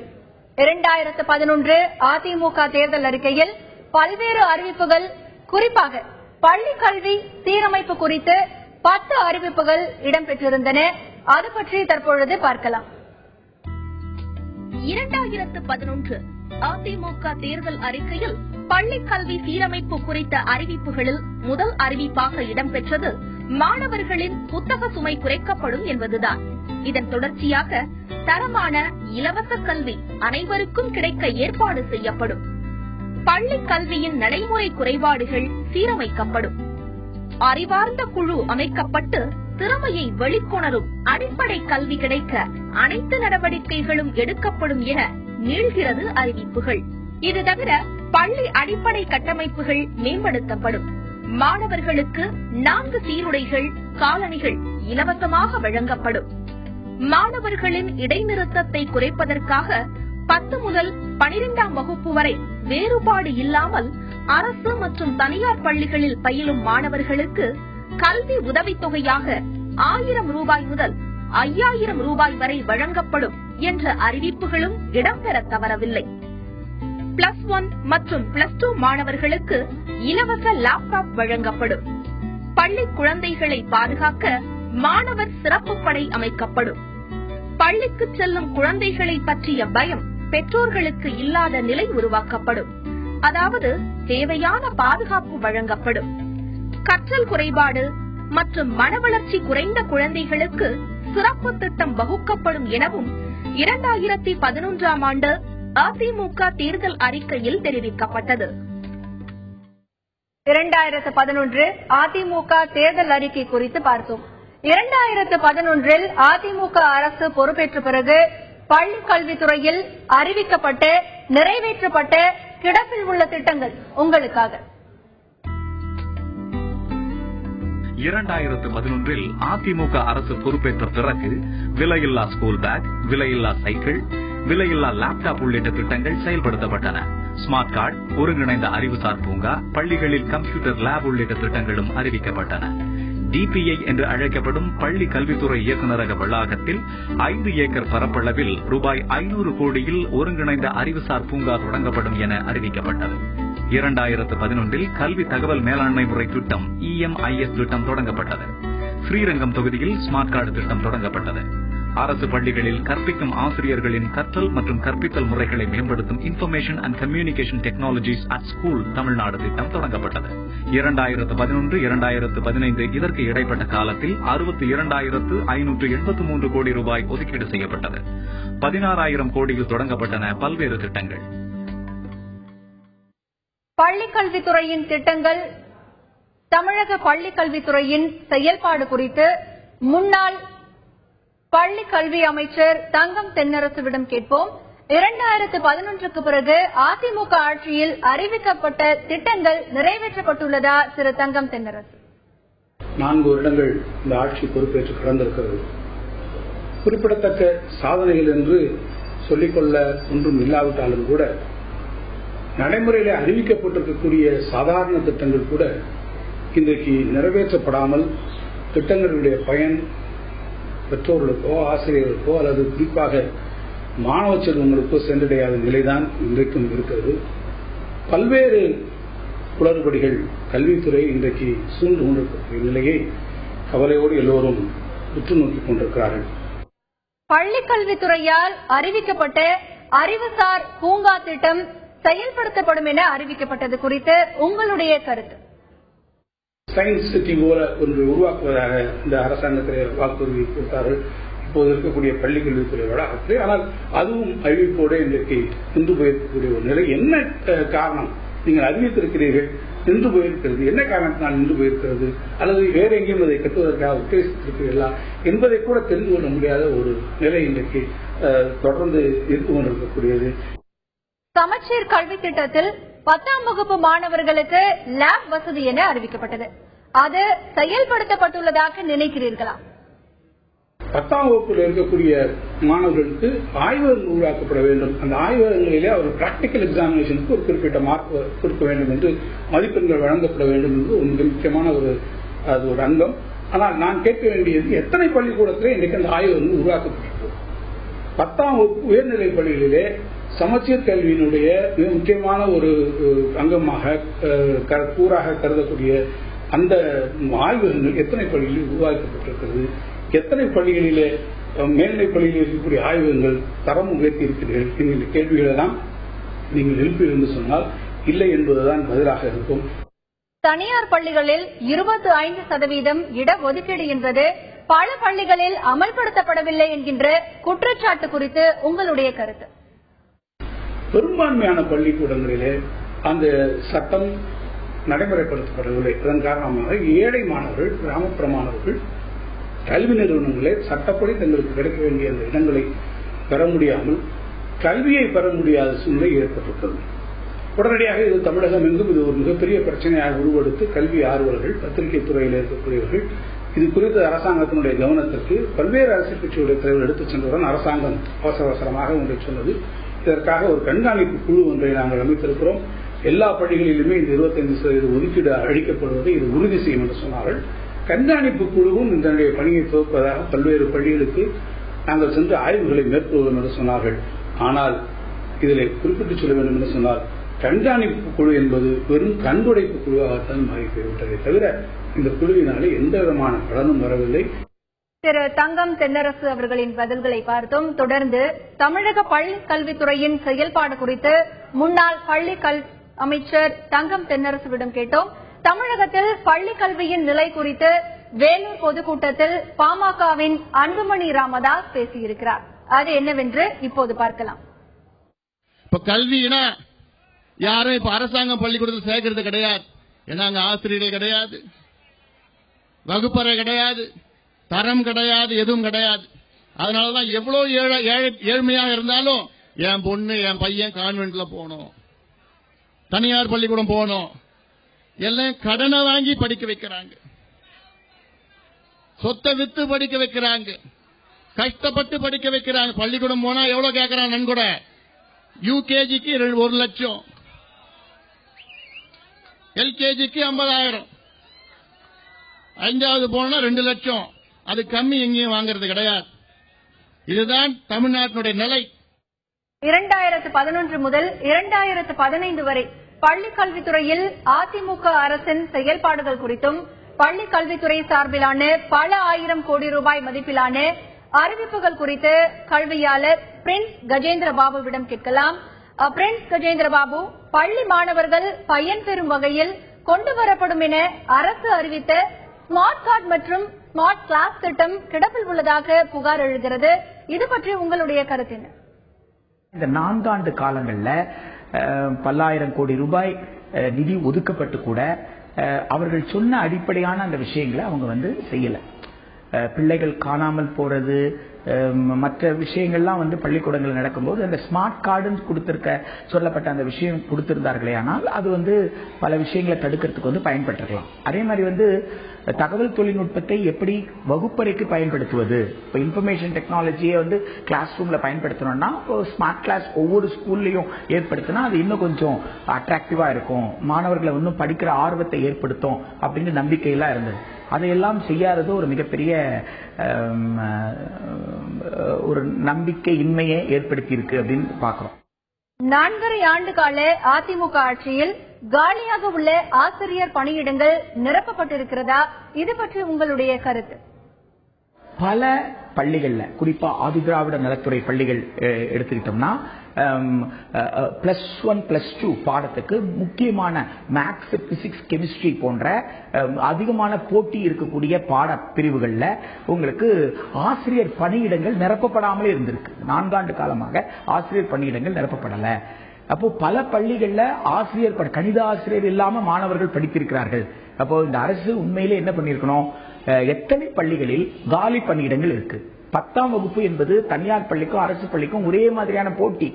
S1: 2011 அதிமுக தேர்தல் அறிக்கையில் பல்வேறு அறிவிப்புகள், குறிப்பாக பள்ளி கல்வி சீரமைப்பு குறித்து 10 அறிவிப்புகள் இடம்பெற்றிருந்தன. அது பற்றி தற்பொழுது பார்க்கலாம்.
S9: 2011 அதிமுக தேர்தல் அறிக்கையில் பள்ளி கல்வி சீரமைப்பு குறித்த அறிவிப்புகளில் முதல் அறிவிப்பாக இடம்பெற்றது மாணவர்களின் புத்தக சுமை குறைக்கப்படும் என்பதுதான். இதன் தொடர்ச்சியாக தரமான இலவச கல்வி அனைவருக்கும் கிடைக்க ஏற்பாடு செய்யப்படும். பள்ளி கல்வியின் நடைமுறை குறைபாடுகள் சீரமைக்கப்படும். அறிவார்ந்த குழு அமைக்கப்பட்டு திறமையை வெளிக்கொணரும் அடிப்படை கல்வி கிடைக்க அனைத்து நடவடிக்கைகளும் எடுக்கப்படும் என நீள்கிறது அறிவிப்புகள். இது தவிர பள்ளி அடிப்படை கட்டமைப்புகள் மேம்படுத்தப்படும். மாணவர்களுக்கு 4 சீருடைகள், காலணிகள் இலவசமாக வழங்கப்படும். மாணவர்களின் இடைநிறுத்தத்தை குறைப்பதற்காக 10 முதல் 12ஆம் வகுப்பு வரை வேறுபாடு இல்லாமல் அரசு மற்றும் தனியார் பள்ளிகளில் பயிலும் மாணவர்களுக்கு கல்வி உதவித்தொகையாக 1000 ரூபாய் முதல் 5000 ரூபாய் வரை வழங்கப்படும் என்ற அறிவிப்புகளும் இடம்பெற தவறவில்லை. +1 மற்றும் +2 மாணவர்களுக்கு இலவச லேப்டாப் வழங்கப்படும். பள்ளி குழந்தைகளை பாதுகாக்க மாணவர் சிறப்பு படை அமைக்கப்படும். பள்ளிக்கு செல்லும் குழந்தைகளை பற்றிய பயம் பெற்றோர்களுக்கு இல்லாத நிலை உருவாக்கப்படும். அதாவது தேவையான பாதுகாப்பு வழங்கப்படும். கற்றல் குறைபாடு மற்றும் மனவளர்ச்சி குறைந்த குழந்தைகளுக்கு சிறப்பு திட்டம் வகுக்கப்படும் எனவும் 2011ஆம் ஆண்டு அதிமுக தேர்தல் அறிக்கையில் தெரிவிக்கப்பட்டது.
S1: 2011 அதிமுக தேர்தல் அறிக்கை குறித்து பார்த்தோம். 2011இல் அதிமுக அரசு பொறுப்பேற்ற பிறகு பள்ளி கல்வித்துறையில் அறிவிக்கப்பட்ட, நிறைவேற்றப்பட்ட, கிடப்பில் உள்ள திட்டங்கள் உங்களுக்காக.
S8: 2011இல் அதிமுக அரசு பொறுப்பேற்ற பிறகு விலையில்லா ஸ்கூல் பேக், விலையில்லா சைக்கிள், விலையில்லா லேப்டாப் உள்ளிட்ட திட்டங்கள் செயல்படுத்தப்பட்டன. ஸ்மார்ட் கார்டு, ஒருங்கிணைந்த அறிவுசார் பூங்கா, பள்ளிகளில் கம்ப்யூட்டர் லேப் உள்ளிட்ட திட்டங்களும் அறிவிக்கப்பட்டன. டிபிஐ என்று அழைக்கப்படும் பள்ளி கல்வித்துறை இயக்குநரக வளாகத்தில் 5 ஏக்கர் பரப்பளவில் ரூபாய் 500 கோடியில் ஒருங்கிணைந்த அறிவுசார் பூங்கா தொடங்கப்படும் என அறிவிக்கப்பட்டது. 2011இல் கல்வி தகவல் மேலாண்மை முறை திட்டம் EMIS திட்டம் தொடங்கப்பட்டது. ஸ்ரீரங்கம் தொகுதியில் ஸ்மார்ட் கார்டு திட்டம் தொடங்கப்பட்டது. அரசு பள்ளிகளில் கற்பிக்கும் ஆசிரியர்களின் கற்றல் மற்றும் கற்பித்தல் முறைகளை மேம்படுத்தும் information and communication technologies at school Tamil Nadu திட்டம் தொடங்கப்பட்டது. 2011-2015 இதற்கு இடைப்பட்ட காலத்தில் 62,583 கோடி ரூபாய் ஒதுக்கீடு செய்யப்பட்டது. 16,000 கோடியில் தொடங்கப்பட்டன பல்வேறு திட்டங்கள்.
S1: பள்ளிக் கல்வித்துறையின் திட்டங்கள், தமிழக பள்ளிக் கல்வித்துறையின் செயல்பாடு குறித்து முன்னாள் பள்ளி கல்வி அமைச்சர் தங்கம் தென்னரசுவிடம் கேட்போம். 2011க்கு பிறகு அதிமுக ஆட்சியில் அறிவிக்கப்பட்ட திட்டங்கள் நிறைவேற்றப்பட்டுள்ளதா திரு தங்கம் தென்னரசு?
S21: 4 வருடங்கள் இந்த ஆட்சி பொறுப்பேற்று கடந்திருக்கிறது. குறிப்பிடத்தக்க சாதனைகள் என்று சொல்லிக்கொள்ள ஒன்றும் இல்லாவிட்டாலும் கூட நடைமுறையில் அறிவிக்கப்பட்டிருக்கக்கூடிய சாதாரண திட்டங்கள் கூட இன்றைக்கு நிறைவேற்றப்படாமல் திட்டங்களுடைய பயன் பெற்றோர்களுக்கோ ஆசிரியர்களுக்கோ அல்லது குறிப்பாக மாணவ செல்வங்களுக்கோ சென்றடையாத நிலைதான் இன்றைக்கும் இருக்கிறது. பல்வேறு குளறுபடிகள் கல்வித்துறை இன்றைக்கு சூழ்ந்து கொண்டிருக்கக்கூடிய நிலையை கவலையோடு எல்லோரும் உற்று நோக்கிக் கொண்டிருக்கிறார்கள்.
S1: பள்ளி கல்வித்துறையால் அறிவிக்கப்பட்ட அறிவுசார் பூங்கா திட்டம் செயல்படுத்தப்படும் என அறிவிக்கப்பட்டது குறித்து உங்களுடைய கருத்து?
S21: சயின்ஸ் சிட்டி போல ஒன்று உருவாக்குவதாக இந்த அரசாங்கத்தில் வாக்குறுதி கொடுத்தார்கள். இப்போது இருக்கக்கூடிய பள்ளி கல்வித்துறை வளாகத்திலே. ஆனால் அதுவும் அறிவிப்போடு இன்றைக்கு நின்று போயிருக்கக்கூடிய ஒரு நிலை. என்ன காரணம்? நீங்கள் அறிவித்திருக்கிறீர்கள், நின்று போயிருக்கிறது. என்ன காரணத்தினால் நின்று போயிருக்கிறது? அல்லது வேற எங்கேயும் அதை கட்டுவதற்காக உத்தேசித்திருக்கிறீர்களா என்பதை கூட தெரிந்து கொள்ள முடியாத ஒரு நிலை இன்றைக்கு தொடர்ந்து இருந்து கொண்டிருக்கக்கூடியது.
S1: சமச்சீர் கல்வி திட்டத்தில் 10ஆம் வகுப்பு மாணவர்களுக்கு லேப் வசதி என அறிவிக்கப்பட்டது. அது செயல்படுத்தப்பட்டுள்ளதாக நினைக்கிறீர்களா?
S21: 10ஆம் வகுப்பில் இருக்கக்கூடிய மாணவர்களுக்கு ஆய்வகங்கள் உருவாக்கப்பட வேண்டும். அந்த ஆய்வகங்களிலே அவர் பிராக்டிக்கல் எக்ஸாமினேஷனுக்கு ஒரு குறிப்பிட்ட மார்க் கொடுக்க வேண்டும் என்று, மதிப்பெண்கள் வழங்கப்பட வேண்டும் என்று ஒரு முக்கியமான ஒரு அங்கம். ஆனால் நான் கேட்க வேண்டியது, எத்தனை பள்ளிக்கூடத்திலே இன்றைக்கு அந்த ஆய்வகங்கள் உருவாக்கப்பட்டிருக்கிறது? 10ஆம் வகுப்பு உயர்நிலை பள்ளிகளிலே சமச்சீர் கல்வியினுடைய மிக முக்கியமான ஒரு அங்கமாக கூறாக கருதக்கூடிய அந்த ஆய்வகங்கள் எத்தனை பள்ளிகளில் உருவாக்கப்பட்டிருக்கிறது? எத்தனை பள்ளிகளிலே மேல்நிலை பள்ளியில் இருக்கக்கூடிய ஆய்வகங்கள் தரம் உயர்த்தி இருக்கிறீர்கள் என்கிற கேள்விகளை தான் நீங்கள் எழுப்பி சொன்னால் இல்லை என்பதுதான் பதிலாக இருக்கும்.
S1: தனியார் பள்ளிகளில் 25% இடஒதுக்கீடு என்பது பல பள்ளிகளில் அமல்படுத்தப்படவில்லை என்கின்ற குற்றச்சாட்டு குறித்து உங்களுடைய கருத்து?
S21: பெரும்பான்மையான பள்ளிக்கூடங்களிலே அந்த சட்டம் நடைமுறைப்படுத்தப்படவில்லை. இதன் காரணமாக ஏழை மாணவர்கள், கிராமப்புற மாணவர்கள் கல்வி நிறுவனங்களே சட்டப்படி தங்களுக்கு கிடைக்க வேண்டிய அந்த இடங்களை பெற முடியாமல் கல்வியை பெற முடியாத சூழ்நிலை ஏற்பட்டிருக்கிறது. உடனடியாக இது தமிழகம் எங்கும் இது ஒரு மிகப்பெரிய பிரச்சனையாக உருவெடுத்து கல்வி ஆர்வலர்கள், பத்திரிகை துறையில் இருக்கக்கூடியவர்கள் இது குறித்து அரசாங்கத்தினுடைய கவனத்திற்கு பல்வேறு அரசியல் கட்சியுடைய தலைவர் எடுத்துச் சென்றவுடன் அரசாங்கம் அவசர அவசரமாக ஒன்றை சொன்னது. இதற்காக ஒரு கண்காணிப்பு குழு ஒன்றை நாங்கள் அமைத்திருக்கிறோம். எல்லா பள்ளிகளிலுமே இந்த 25% ஒதுக்கீடு அளிக்கப்படுவதை இது உறுதி செய்யும் என்று சொன்னார்கள். கண்காணிப்பு குழுவும் இதனுடைய பணியை துவக்குவதாக பல்வேறு பள்ளிகளுக்கு நாங்கள் சென்று ஆய்வுகளை மேற்கொள்வோம் என்று சொன்னார்கள். ஆனால் இதில் குறிப்பிட்டு சொல்ல வேண்டும் என்று சொன்னால், கண்காணிப்பு குழு என்பது வெறும் கண்துடைப்பு குழுவாகத்தான் மாறி போய்விட்டதை தவிர இந்த குழுவினாலே எந்த விதமான பலனும் வரவில்லை.
S1: திரு தங்கம் தென்னரசு அவர்களின் பதில்களை பார்த்தோம். தொடர்ந்து தமிழக பள்ளி கல்வித்துறையின் செயல்பாடு குறித்து முன்னாள் பள்ளி அமைச்சர் தங்கம் தென்னரசுவிடம் கேட்டோம். தமிழகத்தில் பள்ளி கல்வியின் நிலை குறித்து வேலூர் பொதுக்கூட்டத்தில் பாமகவின் அன்புமணி ராமதாஸ் பேசியிருக்கிறார். அது என்னவென்று இப்போது பார்க்கலாம்.
S11: இப்ப கல்வினா யாரும் இப்ப அரசாங்கம் பள்ளிக்கூடத்தில் சேர்க்கிறது கிடையாது. ஏன்னா அங்க ஆசிரியர்கள் கிடையாது, வகுப்பறை கிடையாது, தரம் கிடையாது, எதுவும் கிடையாது. அதனாலதான் எவ்வளவு ஏழ்மையாக இருந்தாலும் என் பொண்ணு என் பையன் கான்வென்ட்ல போகணும், தனியார் பள்ளிக்கூடம் போகணும், எல்லாம் கடனை வாங்கி படிக்க வைக்கிறாங்க, சொத்தை வித்து படிக்க வைக்கிறாங்க, கஷ்டப்பட்டு படிக்க வைக்கிறாங்க. பள்ளிக்கூடம் போனா எவ்வளவு கேட்கறாங்க நன்கொடை? யூகேஜிக்கு 1 லட்சம், எல்கேஜிக்கு 50,000, 5வது போனா 2 லட்சம். அது கம்மி எங்கேயும் வாங்கறது கிடையாது. இதுதான் தமிழ்நாட்டினுடைய நிலை.
S1: 2011 முதல் 2015 வரை பள்ளி கல்வித்துறையில் அதிமுக அரசின் செயல்பாடுகள் குறித்தும் பள்ளி கல்வித்துறை சார்பிலான பல ஆயிரம் கோடி ரூபாய் மதிப்பிலான அறிவிப்புகள் குறித்து கல்வியாளர் பிரின்ஸ் கஜேந்திர பாபுவிடம் கேட்கலாம். பிரின்ஸ் கஜேந்திர பாபு, பள்ளி மாணவர்கள் பயன்பெறும் வகையில் கொண்டு வரப்படும் என அரசு அறிவித்த ஸ்மார்ட் கார்டு மற்றும் ஸ்மார்ட் கிளாஸ் திட்டம் கிடப்பில் உள்ளதாக புகார் எழுகிறது. இது பற்றி உங்களுடைய கருத்து என்ன?
S12: இந்த 4 ஆண்டு காலங்கள்ல பல்லாயிரம் கோடி ரூபாய் நிதி ஒதுக்கப்பட்டு கூட அவர்கள் சொன்ன அடிப்படையான அந்த விஷயங்களை அவங்க செய்யல. பிள்ளைகள் காணாமல் போறது, மற்ற விஷயங்கள்லாம் பள்ளிக்கூடங்கள் நடக்கும்போது அந்த ஸ்மார்ட் கார்டுன்னு கொடுத்திருக்க சொல்லப்பட்ட அந்த விஷயம் கொடுத்திருந்தார்களே, ஆனால் அது பல விஷயங்களை தடுக்கிறதுக்கு பயன்பட்டிருக்கலாம். அதே மாதிரி தகவல் தொழில்நுட்பத்தை எப்படி வகுப்பறைக்கு பயன்படுத்துவது, இப்போ இன்ஃபர்மேஷன் டெக்னாலஜியை கிளாஸ் ரூம்ல பயன்படுத்தணும்னா ஸ்மார்ட் கிளாஸ் ஒவ்வொரு ஸ்கூல்லையும் ஏற்படுத்தினா அது இன்னும் கொஞ்சம் அட்ராக்டிவா இருக்கும், மாணவர்களை இன்னும் படிக்கிற ஆர்வத்தை ஏற்படுத்தும் அப்படின்னு நம்பிக்கையெல்லாம் இருந்தது. அதையெல்லாம் செய்யாதது ஒரு மிகப்பெரிய ஒரு நம்பிக்கை இன்மையை ஏற்படுத்தி இருக்கு அப்படின்னு பாக்கிறோம்.
S1: 4.5 ஆண்டு கால அதிமுக ஆட்சியில் காலியாக உள்ள ஆசிரியர் பணியிடங்கள் நிரப்பப்பட்டிருக்கிறதா? இது பற்றி உங்களுடைய கருத்து?
S12: பல பள்ளிகள்ல, குறிப்பா ஆதிதிராவிட நலத்துறை பள்ளிகள் எடுத்துக்கிட்டோம்னா +1 +2 பாடத்துக்கு முக்கியமான மேத்ஸ், பிசிக்ஸ், கெமிஸ்ட்ரி போன்ற அதிகமான போட்டி இருக்கக்கூடிய பாட பிரிவுகள்ல உங்களுக்கு ஆசிரியர் பணியிடங்கள் நிரப்பப்படாமலே இருந்திருக்கு. 4 ஆண்டு காலமாக ஆசிரியர் பணியிடங்கள் நிரப்பப்படல. அப்போ பல பள்ளிகள்ல ஆசிரியர் கணித ஆசிரியர் இல்லாம மாணவர்கள் படித்திருக்கிறார்கள். அப்போ இந்த அரசு உண்மையிலே என்ன பண்ணிருக்கணும்? எத்தனை பள்ளிகளில் காலி பணியிடங்கள் இருக்கு? 10ஆம் வகுப்பு என்பது தனியார் பள்ளிக்கும் அரசு பள்ளிக்கும் ஒரே மாதிரியான போட்டி.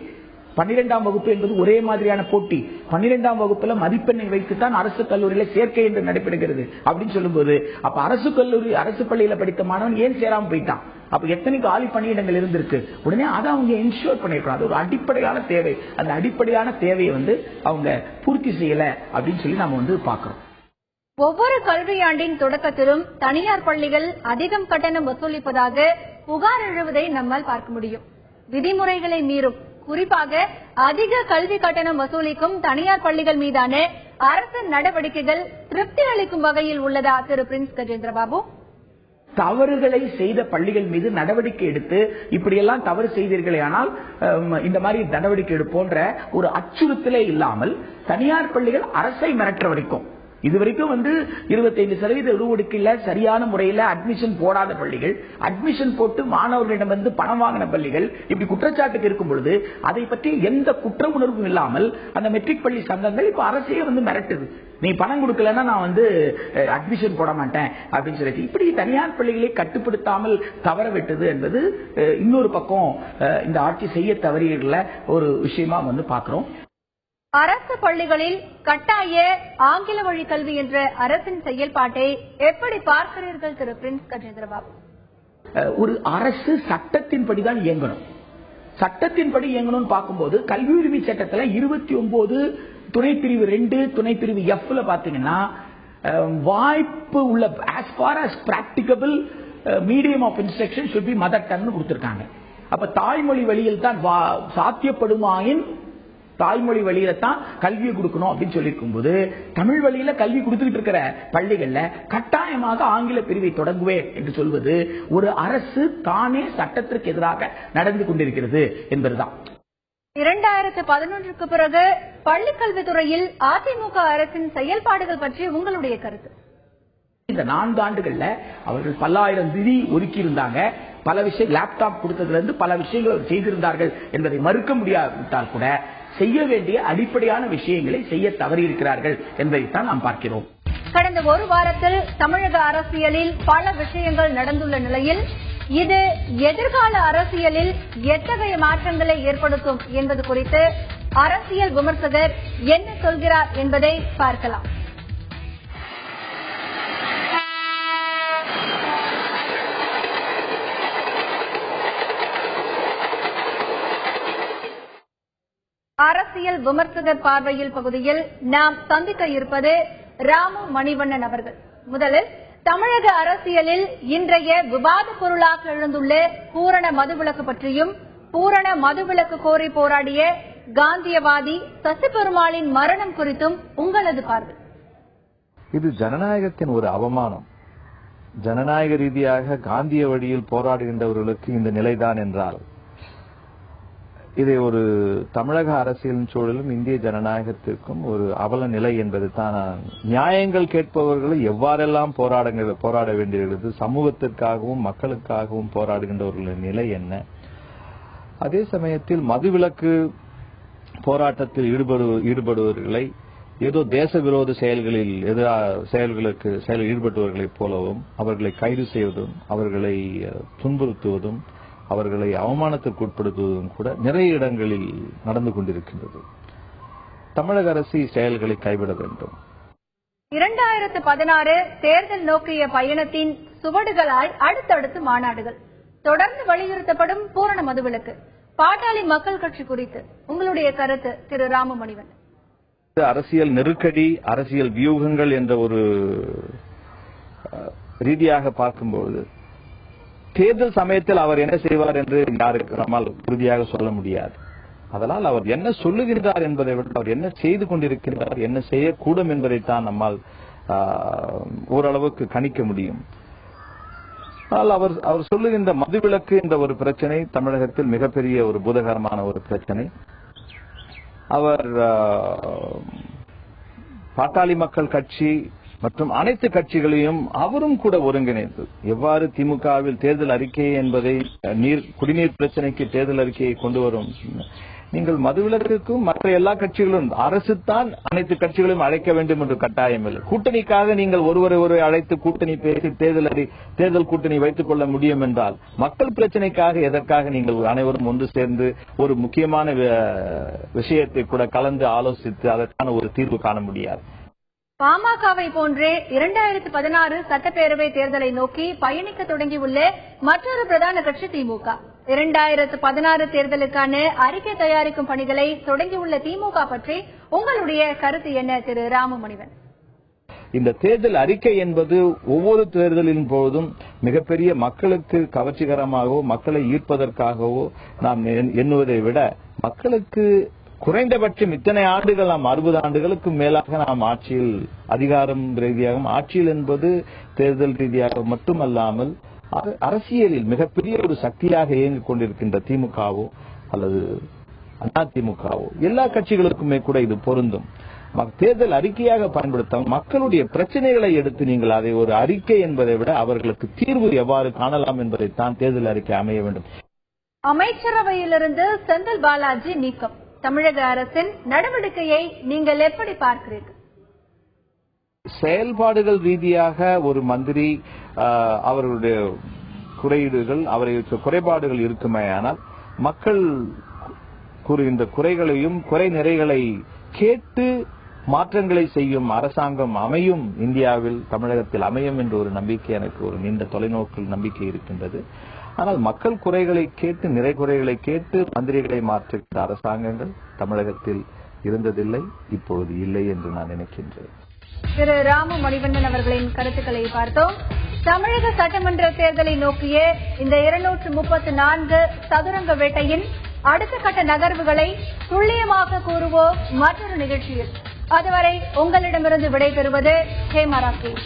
S12: 12ஆம் வகுப்பு என்பது ஒரே மாதிரியான போட்டி. 12ஆம் வகுப்புல மதிப்பெண்ணை வைத்துத்தான் அரசு கல்லூரியில சேர்க்கை என்று நடைபெறுகிறது அப்படின்னு சொல்லும்போது, அப்ப அரசு கல்லூரி அரசு பள்ளியில படித்த மாணவன் ஏன் சேராம போயிட்டான்? அப்ப எத்தனை காலி பணியிடங்கள் இருந்திருக்கு? உடனே அதை அவங்க இன்ஷூர் பண்ணிருக்கணும். அது ஒரு அடிப்படையான தேவை. அந்த அடிப்படையான தேவையை அவங்க பூர்த்தி செய்யல அப்படின்னு சொல்லி நாம பாக்குறோம்.
S1: ஒவ்வொரு கல்வியாண்டின் தொடக்கத்திலும் தனியார் பள்ளிகள் அதிகம் கட்டணம் வசூலிப்பதாக புகார் எழுவதை நம்மால் பார்க்க முடியும். விதிமுறைகளை மீறும், குறிப்பாக அதிக கல்வி கட்டணம் வசூலிக்கும் தனியார் பள்ளிகள் மீதான அரசு நடவடிக்கைகள் திருப்தி அளிக்கும் வகையில் உள்ளதா திரு பிரின்ஸ் கஜேந்திரபாபு?
S12: தவறுகளை செய்த பள்ளிகள் மீது நடவடிக்கை எடுத்து இப்படியெல்லாம் தவறு செய்தீர்களே ஆனால் இந்த மாதிரி நடவடிக்கை எடுப்போன்ற ஒரு அச்சுறுத்தலே இல்லாமல் தனியார் பள்ளிகள் அரசை மிரட்ட வரைக்கும் இதுவரைக்கும் 25% ஒதுக்கீடுல சரியான முறையில் அட்மிஷன் போடாத பள்ளிகள், அட்மிஷன் போட்டு மாணவர்களிடம் பணம் வாங்கின பள்ளிகள், இப்படி குற்றச்சாட்டுக்கு இருக்கும் பொழுது அதை பற்றி எந்த குற்ற உணர்வும் இல்லாமல் அந்த மெட்ரிக் பள்ளி சங்கங்கள் இப்ப அரசையே மிரட்டுது. நீ பணம் கொடுக்கலன்னா நான் அட்மிஷன் போட மாட்டேன் அப்படின்னு சொல்லிட்டு இப்படி தனியார் பள்ளிகளை கட்டுப்படுத்தாமல் தவற விட்டது என்பது இன்னொரு பக்கம் இந்த ஆட்சி செய்ய தவறியுள்ள ஒரு விஷயமா பார்க்கிறோம்.
S1: அரசு பள்ளிகளில் கட்டாய ஆங்கில வழி கல்வி என்ற அரசின் செயல்பாட்டை எப்படி பார்க்கிறீர்கள் திரு பிரின்ஸ் கஜேந்திரபாபு?
S12: ஒரு அரசு சட்டத்தின்படிதான் இயங்கணும். சட்டத்தின்படி இயங்கணும்னு பார்க்கும்போது கல்வி உரிமை சட்டத்தில் 29 துணைப்பிரிவு 2 துணைப்பிரிவு Fல பாத்தீங்கன்னா வாய்ப்பு உள்ள as far as practicable medium of instruction should be mother tongue கொடுத்திருக்காங்க. அப்ப தாய்மொழி வழியில் தான் சாத்தியப்படுமாயின் தாய்மொழி வழியில தான் கல்வியை கொடுக்கணும் அப்படின்னு சொல்லியிருக்கும் போது தமிழ் வழியில கல்வி கொடுத்துக்கிட்டு இருக்கிற பள்ளிகள்ல கட்டாயமாக ஆங்கில பிரிவை தொடங்குவேன் என்று சொல்வது ஒரு அரசு தானே சட்டத்திற்கு எதிராக நடந்து கொண்டிருக்கிறது என்பதுதான்.
S1: 2011க்கு பிறகு பள்ளிக்கல்வித்துறையில் அதிமுக அரசின் செயல்பாடுகள் பற்றி உங்களுடைய கருத்து?
S12: இந்த 4 ஆண்டுகள்ல அவர்கள் பல்லாயிரம் நிதி ஒதுக்கி இருந்தாங்க. பல விஷயம் லேப்டாப் கொடுத்ததுல இருந்து பல விஷயங்கள் செய்திருந்தார்கள் என்பதை மறுக்க முடியாவிட்டால் கூட செய்ய வேண்டிய அடிப்படையான விஷயங்களை செய்ய தவறியிருக்கிறார்கள் என்பதைத்தான் நாம் பார்க்கிறோம்.
S1: கடந்த ஒரு வாரத்தில் தமிழக அரசியலில் பல விஷயங்கள் நடந்துள்ள நிலையில் இது எதிர்கால அரசியலில் எத்தகைய மாற்றங்களை ஏற்படுத்தும் என்பது குறித்து அரசியல் விமர்சகர் என்ன சொல்கிறார் என்பதை பார்க்கலாம். அரசியல் விமர்சகர் பார்வையில் பகுதியில் நாம் சந்திக்க இருப்பது ராமு மணிவண்ணன் அவர்கள். முதலில் தமிழக அரசியலில் இன்றைய விவாத பொருளாக எழுந்துள்ள பூரண மதுவிலக்கு பற்றியும் பூரண மதுவிலக்கு கோரி போராடிய காந்தியவாதி சசிபெருமாளின் மரணம் குறித்தும் உங்களது பார்வை.
S13: இது ஜனநாயகத்தின் ஒரு அவமானம். ஜனநாயக ரீதியாக காந்திய வழியில் போராடுகின்றவர்களுக்கு இந்த நிலைதான் என்றால் இதை ஒரு தமிழக அரசியலின் சூழலும் இந்திய ஜனநாயகத்திற்கும் ஒரு அவல நிலை என்பது தான். நியாயங்கள் கேட்பவர்களை எவ்வாறெல்லாம் போராட வேண்டியிருக்கிறது, சமூகத்திற்காகவும் மக்களுக்காகவும் போராடுகின்றவர்களின் நிலை என்ன? அதே சமயத்தில் மதுவிலக்கு போராட்டத்தில் ஈடுபடுவர்களை ஏதோ தேச விரோத செயல்களுக்கு ஈடுபட்டவர்களைப் போலவும் அவர்களை கைது செய்வதும் அவர்களை துன்புறுத்துவதும் அவர்களை அவமானத்திற்கு உட்படுத்துவதும் கூட நிறைய இடங்களில் நடந்து கொண்டிருக்கின்றது. தமிழக அரசு செயல்களை கைவிட வேண்டும்.
S1: 2016 தேர்தல் நோக்கிய பயணத்தின் சுவடுகளாய் அடுத்தடுத்து மாநாடுகள் தொடர்ந்து வலியுறுத்தப்படும் பூரண மதுவிலக்கு, பாட்டாளி மக்கள் கட்சி குறித்து உங்களுடைய கருத்து திரு ராமமணிவன்?
S13: அரசியல் நெருக்கடி, அரசியல் வியூகங்கள் என்ற ஒரு ரீதியாக பார்க்கும்போது தேர்தல் சமயத்தில் அவர் என்ன செய்வார் என்று யாருக்கு நம்மால் உறுதியாக சொல்ல முடியாது. அதனால் அவர் என்ன சொல்லுகின்றார் என்பதை விட அவர் என்ன செய்து கொண்டிருக்கிறார், என்ன செய்யக்கூடும் என்பதைத்தான் நம்மால் ஓரளவுக்கு கணிக்க முடியும். ஆனால் அவர் சொல்லுகின்ற மதுவிலக்கு என்ற ஒரு பிரச்சனை தமிழகத்தில் மிகப்பெரிய ஒரு பூதகரமான ஒரு பிரச்சனை. அவர் பாட்டாளி மக்கள் கட்சி மற்றும் அனைத்து கட்சிகளையும் அவரும் கூட ஒருங்கிணைத்து எவ்வாறு திமுகவில் தேர்தல் அறிக்கை என்பதை குடிநீர் பிரச்சனைக்கு தேர்தல் அறிக்கையை கொண்டு வரும். நீங்கள் மதுவிலக்குக்கும் மற்ற எல்லா கட்சிகளும் அரசு தான் அனைத்து கட்சிகளையும் அழைக்க வேண்டும் என்று கட்டாயம் இல்லை. கூட்டணிக்காக நீங்கள் ஒருவரை அழைத்து கூட்டணி பேசி தேர்தல் கூட்டணி வைத்துக் கொள்ள முடியும் என்றால் மக்கள் பிரச்சனைக்காக எதற்காக நீங்கள் அனைவரும் ஒன்று சேர்ந்து ஒரு முக்கியமான விஷயத்தை கூட கலந்து ஆலோசித்து அதற்கான ஒரு தீர்வு காண முடியாது.
S1: பாமகவை போன்றே 2016 சட்டப்பேரவை தேர்தலை நோக்கி பயணிக்க தொடங்கியுள்ள மற்றொரு பிரதான கட்சி திமுக. 2016 தேர்தலுக்கான அறிக்கை தயாரிக்கும் பணிகளை தொடங்கியுள்ள திமுக பற்றி உங்களுடைய கருத்து என்ன திரு ராமமணிவன்?
S13: இந்த தேர்தல் அறிக்கை என்பது ஒவ்வொரு தேர்தலின் போதும் மிகப்பெரிய மக்களுக்கு கவர்ச்சிகரமாகவோ மக்களை ஈர்ப்பதற்காகவோ நாம் எண்ணுவதை விட மக்களுக்கு குறைந்தபட்சம் இத்தனை ஆண்டுகள் நாம் 60 ஆண்டுகளுக்கு மேலாக நாம் ஆட்சியில் அதிகாரம் ரீதியாகவும் ஆட்சியில் என்பது தேர்தல் ரீதியாக மட்டுமல்லாமல் அரசியலில் மிகப்பெரிய ஒரு சக்தியாக இயங்கிக் கொண்டிருக்கின்ற திமுகவோ அல்லது அதிமுகவோ எல்லா கட்சிகளுக்குமே கூட இது பொருந்தும். தேர்தல் அறிக்கையாக பயன்படுத்த மக்களுடைய பிரச்சனைகளை எடுத்து நீங்கள் அதை ஒரு அறிக்கை என்பதை விட அவர்களுக்கு தீர்வு எவ்வாறு காணலாம் என்பதைத்தான் தேர்தல் அறிக்கை அமைய வேண்டும்.
S1: அமைச்சரவையிலிருந்து செந்தில் பாலாஜி நீக்கம் தமிழக அரசின் நடவடிக்கையை நீங்கள் எப்படி பார்க்கிறீர்கள்?
S13: செயல்பாடுகள் ரீதியாக ஒரு மந்திரி அவர்களுடைய குறையீடுகள் அவர்களுக்கு குறைபாடுகள் இருக்குமேயானால் மக்கள் கூறுகின்ற குறைகளையும் குறை நிறைகளை கேட்டு மாற்றங்களை செய்யும் அரசாங்கம் அமையும், இந்தியாவில் தமிழகத்தில் அமையும் என்ற ஒரு நம்பிக்கை எனக்கு ஒரு நீண்ட தொலைநோக்கில் நம்பிக்கை இருக்கின்றது. ஆனால் மக்கள் குறைகளை கேட்டு நிறை குறைகளை கேட்டு மந்திரிகளை மாற்றுகின்ற அரசாங்கங்கள் தமிழகத்தில் இருந்ததில்லை, இப்பொழுது இல்லை என்று நான் நினைக்கின்றேன்.
S1: திரு ராமு மணிவண்ணன் அவர்களின் கருத்துக்களை பார்த்தோம். தமிழக சட்டமன்ற தேர்தலை நோக்கிய இந்த 234 சதுரங்க வேட்டையின் அடுத்த கட்ட நகர்வுகளை துல்லியமாக கூறுவோம் மற்றொரு நிகழ்ச்சியில். அதுவரை உங்களிடமிருந்து விடைபெறுவது ஹேமா ராகேஷ்.